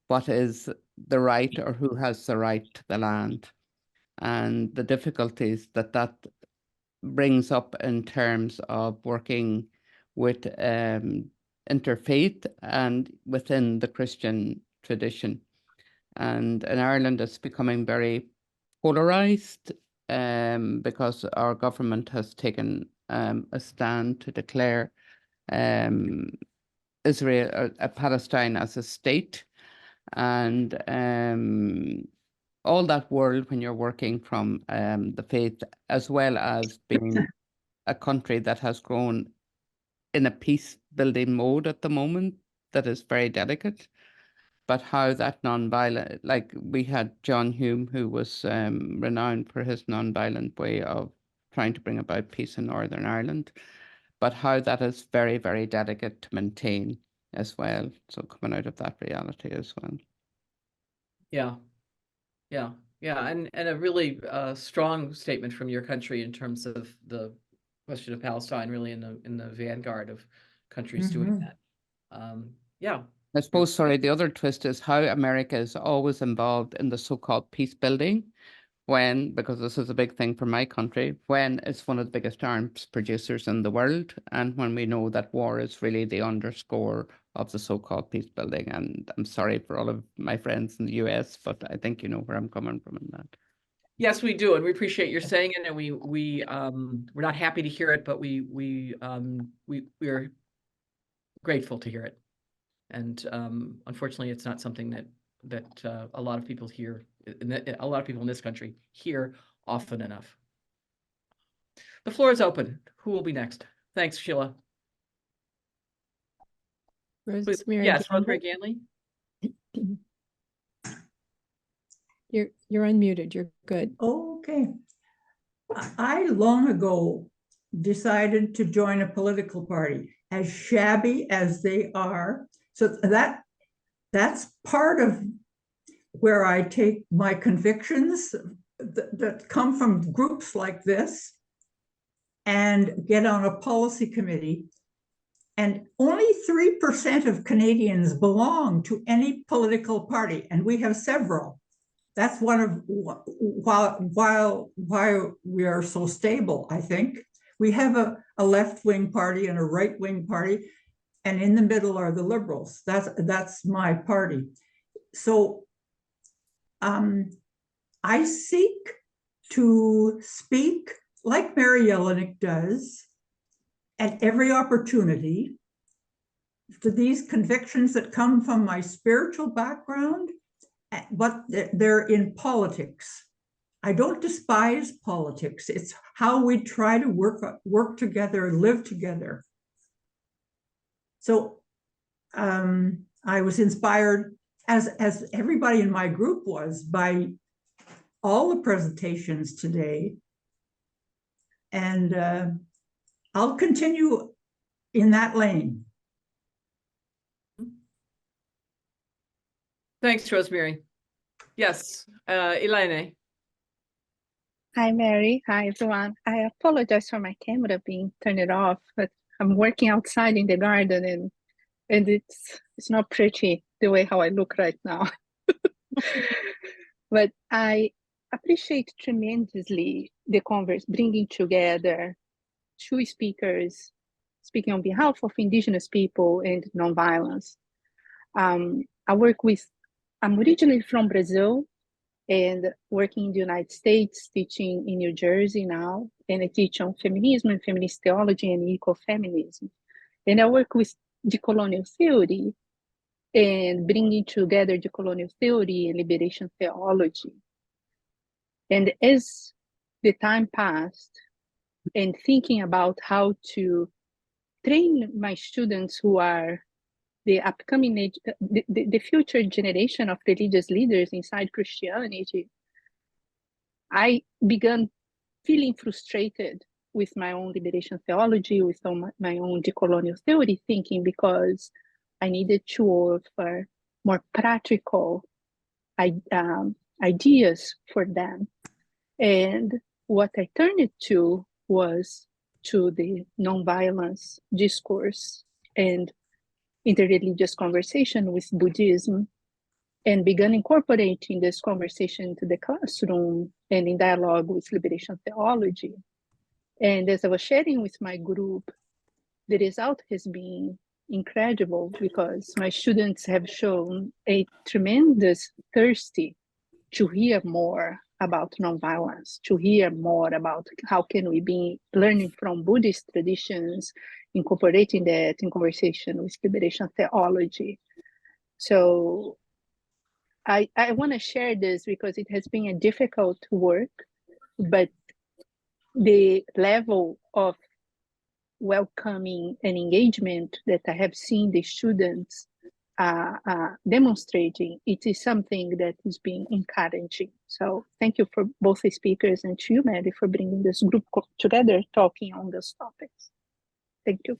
what is the right or who has the right to the land, and the difficulties that brings up in terms of working with interfaith and within the Christian tradition. And in Ireland, it's becoming very polarized because our government has taken a stand to declare Israel, Palestine as a state. And all that world, when you're working from the faith, as well as being a country that has grown in a peace building mode at the moment, that is very delicate. But how that non-violent, like we had John Hume, who was renowned for his non-violent way of trying to bring about peace in Northern Ireland, but how that is very, very delicate to maintain as well. So coming out of that reality as well. Yeah, and a really strong statement from your country in terms of the question of Palestine, really in the vanguard of countries doing that. Yeah. I suppose, sorry, the other twist is how America is always involved in the so-called peace building when, because this is a big thing for my country, when it's one of the biggest arms producers in the world, and when we know that war is really the underscore of the so-called peace building. And I'm sorry for all of my friends in the US, but I think you know where I'm coming from in that. Yes, we do, and we appreciate your saying it, and we're not happy to hear it, but we're grateful to hear it. And unfortunately, it's not something that a lot of people hear, a lot of people in this country hear often enough. The floor is open. Who will be next? Thanks, Sheila. Rosemary. Yes, Gamble. Rosemary Ganley. You're unmuted. You're good. Okay. I long ago decided to join a political party, as shabby as they are. So that's part of where I take my convictions that come from groups like this and get on a policy committee. And only 3% of Canadians belong to any political party, and we have several. That's one of why we are so stable, I think. We have a left-wing party and a right-wing party, and in the middle are the Liberals. That's my party. So I seek to speak like Mary Yelenick does at every opportunity to these convictions that come from my spiritual background, but they're in politics. I don't despise politics. It's how we try to work together, live together. So I was inspired, as everybody in my group was, by all the presentations today. And I'll continue in that lane. Thanks, Rosemary. Yes, Elaine. Hi, Mary. Hi, everyone. I apologize for my camera being turned off, but I'm working outside in the garden and it's not pretty the way how I look right now. But I appreciate tremendously the converse, bringing together two speakers speaking on behalf of Indigenous people and nonviolence. I'm originally from Brazil and working in the United States, teaching in New Jersey now, and I teach on feminism and feminist theology and ecofeminism. And I work with decolonial theory and bringing together decolonial theory and liberation theology. And as the time passed, and thinking about how to train my students who are the upcoming, the future generation of religious leaders inside Christianity, I began feeling frustrated with my own liberation theology, with my own decolonial theory thinking, because I needed to offer more practical ideas for them. And what I turned to was to the nonviolence discourse and interreligious conversation with Buddhism, and began incorporating this conversation into the classroom and in dialogue with liberation theology. And as I was sharing with my group, the result has been incredible because my students have shown a tremendous thirsty to hear more about nonviolence, to hear more about how can we be learning from Buddhist traditions, incorporating that in conversation with liberation theology. So I want to share this because it has been a difficult work, but the level of welcoming and engagement that I have seen the students demonstrating, it is something that is being encouraging. So thank you for both the speakers and to you, Mary, for bringing this group together, talking on those topics. Thank you.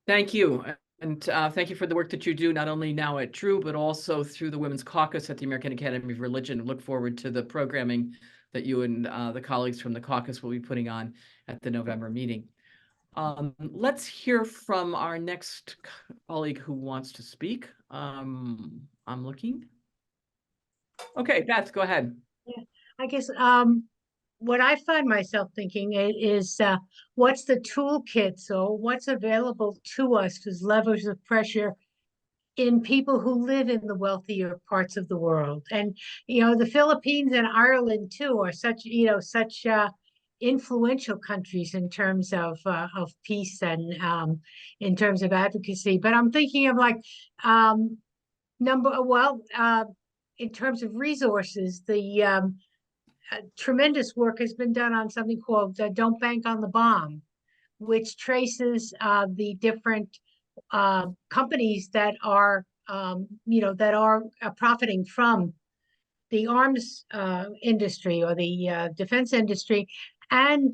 Thank you. And thank you for the work that you do, not only now at TRU, but also through the Women's Caucus at the American Academy of Religion. Look forward to the programming that you and the colleagues from the caucus will be putting on at the November meeting. Let's hear from our next colleague who wants to speak. I'm looking. Okay, Beth, go ahead. Yeah, I guess what I find myself thinking is what's the toolkit? So what's available to us as levers of pressure in people who live in the wealthier parts of the world? And, you know, the Philippines and Ireland too are such, you know, such influential countries in terms of peace and in terms of advocacy. But I'm thinking of like in terms of resources, the tremendous work has been done on something called Don't Bank on the Bomb, which traces the different companies that are, that are profiting from the arms industry or the defense industry, and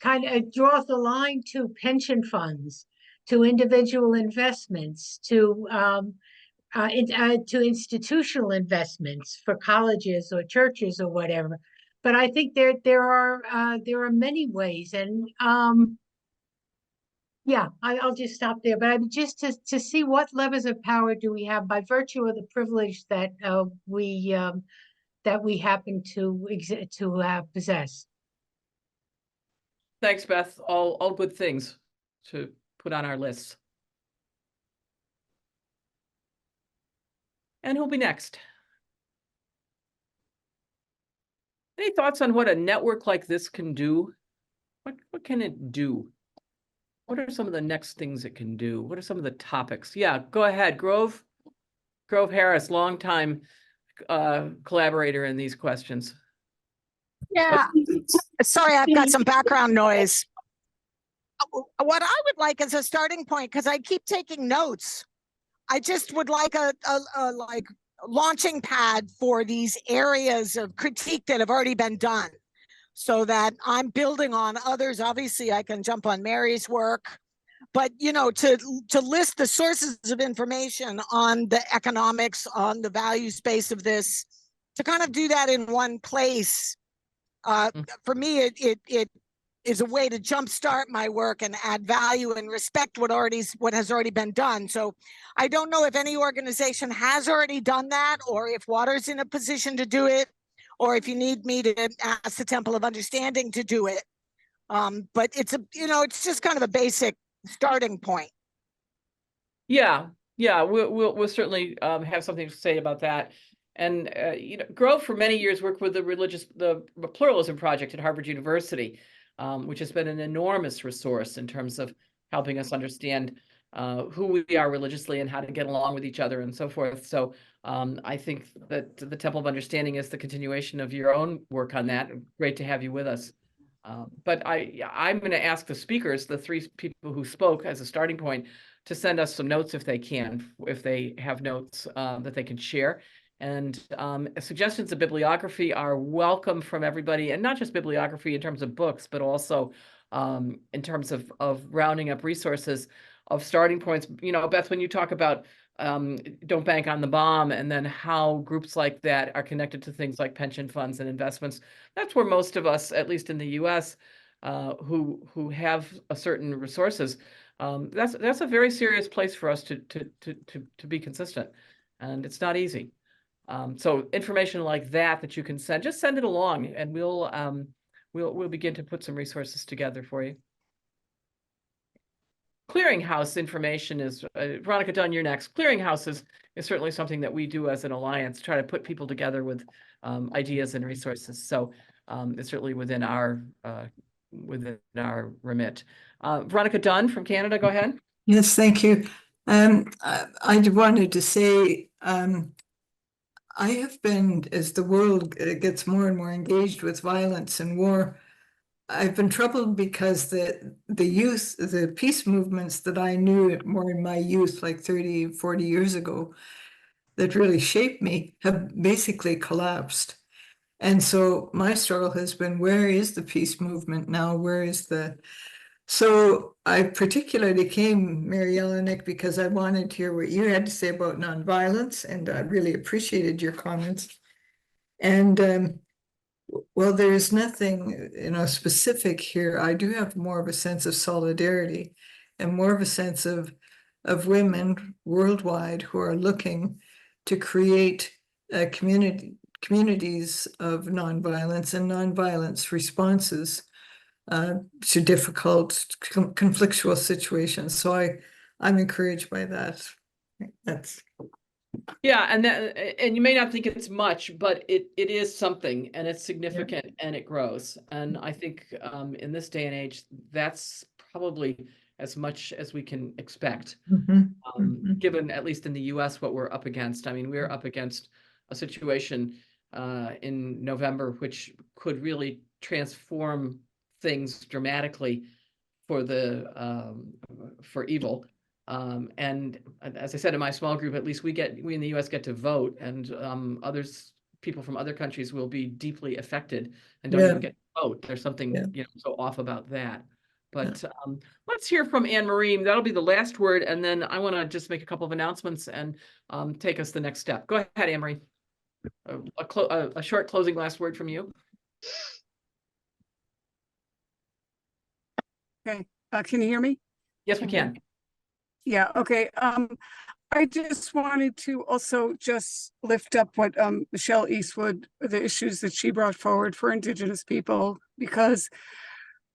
kind of draws the line to pension funds, to individual investments, to institutional investments for colleges or churches or whatever. But I think there are many ways, and yeah, I'll just stop there. But I mean, just to see what levers of power do we have by virtue of the privilege that we happen to possess. Thanks, Beth. All good things to put on our list. And who'll be next? Any thoughts on what a network like this can do? What can it do? What are some of the next things it can do? What are some of the topics? Yeah, go ahead, Grove Harris, longtime collaborator in these questions. Yeah, sorry, I've got some background noise. What I would like as a starting point, because I keep taking notes, I just would like a like launching pad for these areas of critique that have already been done, so that I'm building on others. Obviously, I can jump on Mary's work, but you know, to list the sources of information on the economics, on the value space of this, to kind of do that in one place. For me, it is a way to jumpstart my work and add value and respect what has already been done. So I don't know if any organization has already done that, or if Water's in a position to do it, or if you need me to ask the Temple of Understanding to do it. But it's it's just kind of a basic starting point. Yeah, we'll certainly have something to say about that. And Grove for many years worked with the Pluralism Project at Harvard University, which has been an enormous resource in terms of helping us understand who we are religiously and how to get along with each other and so forth. So I think that the Temple of Understanding is the continuation of your own work on that. Great to have you with us. But I'm going to ask the speakers, the three people who spoke as a starting point, to send us some notes if they can, if they have notes that they can share. And suggestions of bibliography are welcome from everybody, and not just bibliography in terms of books, but also in terms of rounding up resources of starting points. You know, Beth, when you talk about Don't Bank on the Bomb, and then how groups like that are connected to things like pension funds and investments, that's where most of us, at least in the US, who have a certain resources, that's a very serious place for us to be consistent, and it's not easy. So information like that you can send, just send it along, and we'll begin to put some resources together for you. clearinghouse information is, Veronica Dunn, you're next. Clearinghouse is certainly something that we do as an alliance, try to put people together with ideas and resources. So it's certainly within our remit. Veronica Dunn from Canada, go ahead. Yes, thank you. I wanted to say, I have been, as the world gets more and more engaged with violence and war, I've been troubled because the peace movements that I knew more in my youth, like 30, 40 years ago, that really shaped me, have basically collapsed. And so my struggle has been, where is the peace movement now? So I particularly came, Mary Yelenick, because I wanted to hear what you had to say about nonviolence, and I really appreciated your comments. And well, there's nothing, specific here. I do have more of a sense of solidarity and more of a sense of women worldwide who are looking to create communities of nonviolence and nonviolence responses to difficult, conflictual situations. So I'm encouraged by that. Yeah, and you may not think it's much, but it is something, and it's significant, and it grows. And I think in this day and age, that's probably as much as we can expect, given, at least in the US, what we're up against. I mean, we're up against a situation in November which could really transform things dramatically for evil. And as I said in my small group, at least we in the US get to vote, and people from other countries will be deeply affected and don't even get to vote. There's something so off about that. But let's hear from Anne Marie. That'll be the last word, and then I want to just make a couple of announcements and take us the next step. Go ahead, Anne Marie. A short closing last word from you. Okay, can you hear me? Yes, we can. Yeah, okay. I just wanted to also just lift up what Michelle Eastwood, the issues that she brought forward for Indigenous people, because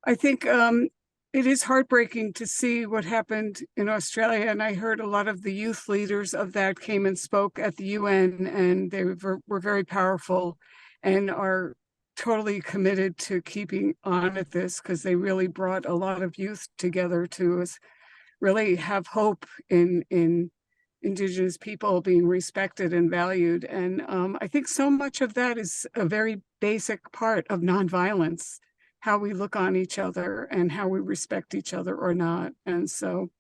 I think it is heartbreaking to see what happened in Australia. And I heard a lot of the youth leaders of that came and spoke at the UN, and they were very powerful and are totally committed to keeping on at this, because they really brought a lot of youth together to really have hope in Indigenous people being respected and valued. And I think so much of that is a very basic part of nonviolence, how we look on each other and how we respect each other or not. And so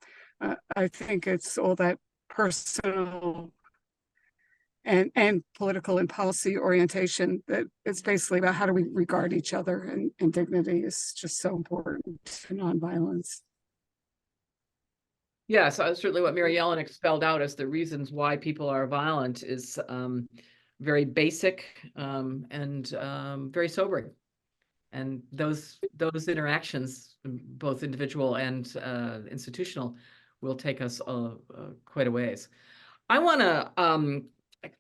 I think it's all that personal and political and policy orientation, that it's basically about how do we regard each other, and dignity is just so important to nonviolence. Yes, certainly what Mary Yelenick spelled out as the reasons why people are violent is very basic and very sobering. And those interactions, both individual and institutional, will take us quite a ways. I want to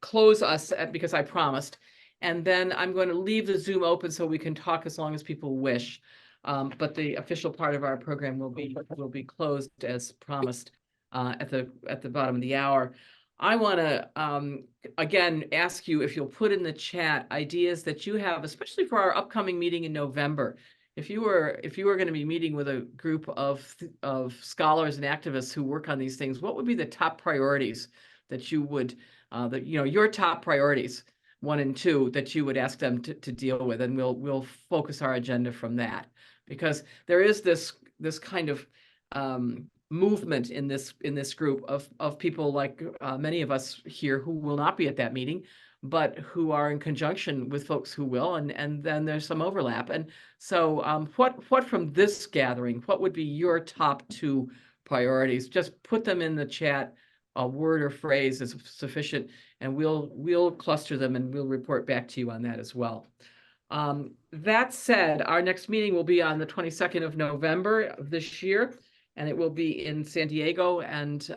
close us because I promised, and then I'm going to leave the Zoom open so we can talk as long as people wish. But the official part of our program will be closed as promised at the bottom of the hour. I want to again ask you if you'll put in the chat ideas that you have, especially for our upcoming meeting in November. If you were going to be meeting with a group of scholars and activists who work on these things, what would be the top priorities that you would your top priorities, 1 and 2, that you would ask them to deal with, and we'll focus our agenda from that, because there is this kind of movement in this group of people like many of us here who will not be at that meeting, but who are in conjunction with folks who will, and then there's some overlap. And so what from this gathering, what would be your top 2 priorities? Just put them in the chat. A word or phrase is sufficient, and we'll cluster them, and we'll report back to you on that as well. That said, our next meeting will be on the 22nd of November of this year, and it will be in San Diego, and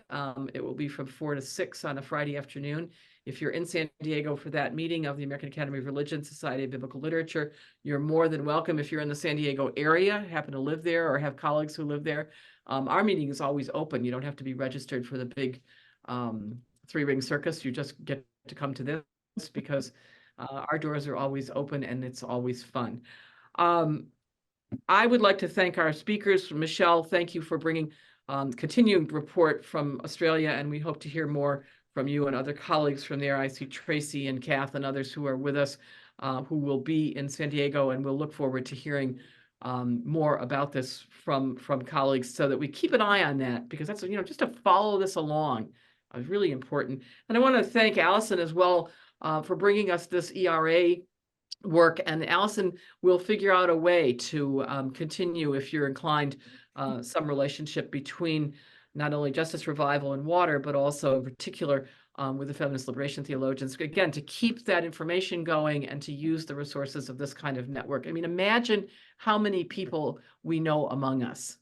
it will be from 4 to 6 on a Friday afternoon. If you're in San Diego for that meeting of the American Academy of Religion, Society of Biblical Literature, you're more than welcome. If you're in the San Diego area, happen to live there, or have colleagues who live there, Our meeting is always open. You don't have to be registered for the big three-ring circus. You just get to come to this because our doors are always open and it's always fun. I would like to thank our speakers. Michelle, thank you for bringing continuing report from Australia, and we hope to hear more from you and other colleagues from there. I see Tracy and Kath and others who are with us who will be in San Diego, and we'll look forward to hearing more about this from colleagues so that we keep an eye on that, because that's, you know, just to follow this along is really important. And I want to thank Allyson as well for bringing us this ERA work, and Allyson will figure out a way to continue, if you're inclined, some relationship between not only justice revival and water, but also in particular with the feminist liberation theologians, again, to keep that information going and to use the resources of this kind of network. I mean, imagine how many people we know among us.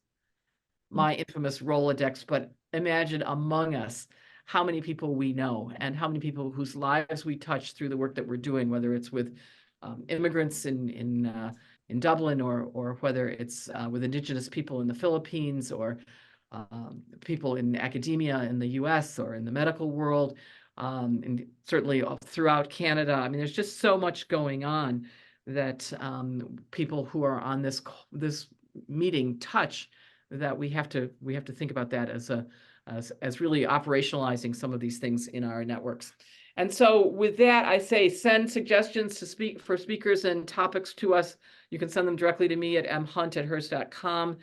My infamous Rolodex, but imagine among us how many people we know and how many people whose lives we touch through the work that we're doing, whether it's with immigrants in Dublin, or whether it's with Indigenous people in the Philippines, or people in academia in the US or in the medical world, and certainly throughout Canada. I mean, there's just so much going on that people who are on this meeting touch, that we have to think about that as really operationalizing some of these things in our networks. And so with that, I say send suggestions for speakers and topics to us. You can send them directly to me at mhunt@hers.com.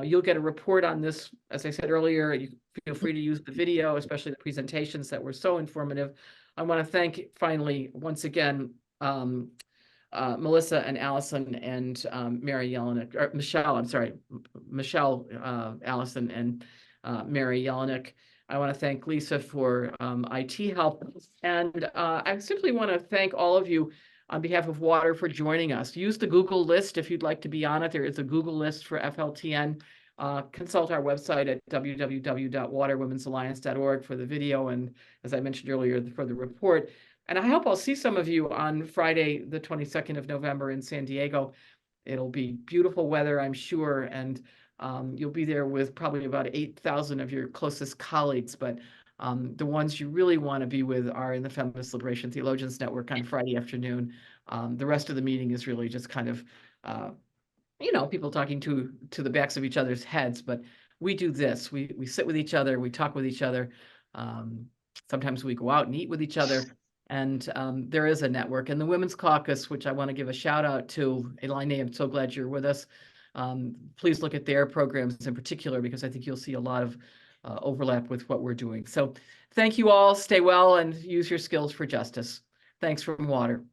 You'll get a report on this. As I said earlier, you feel free to use the video, especially the presentations that were so informative. I want to thank, finally, once again, Melissa and Allyson and Mary Yelenick, or Michelle, I'm sorry, Michelle, Allyson and Mary Yelenick. I want to thank Lisa for IT help. And I simply want to thank all of you on behalf of Water for joining us. Use the Google list if you'd like to be on it. There is a Google list for FLTN. Consult our website at www.waterwomensalliance.org for the video, and as I mentioned earlier, for the report. And I hope I'll see some of you on Friday, the 22nd of November in San Diego. It'll be beautiful weather, I'm sure, and you'll be there with probably about 8,000 of your closest colleagues, but the ones you really want to be with are in the Feminist Liberation Theologians Network on Friday afternoon. The rest of the meeting is really just kind of, you know, people talking to the backs of each other's heads, but we do this. We sit with each other, we talk with each other. Sometimes we go out and eat with each other. And there is a network. And the Women's Caucus, which I want to give a shout out to, Elaine, I'm so glad you're with us. Please look at their programs in particular, because I think you'll see a lot of overlap with what we're doing. So thank you all. Stay well and use your skills for justice. Thanks from Water.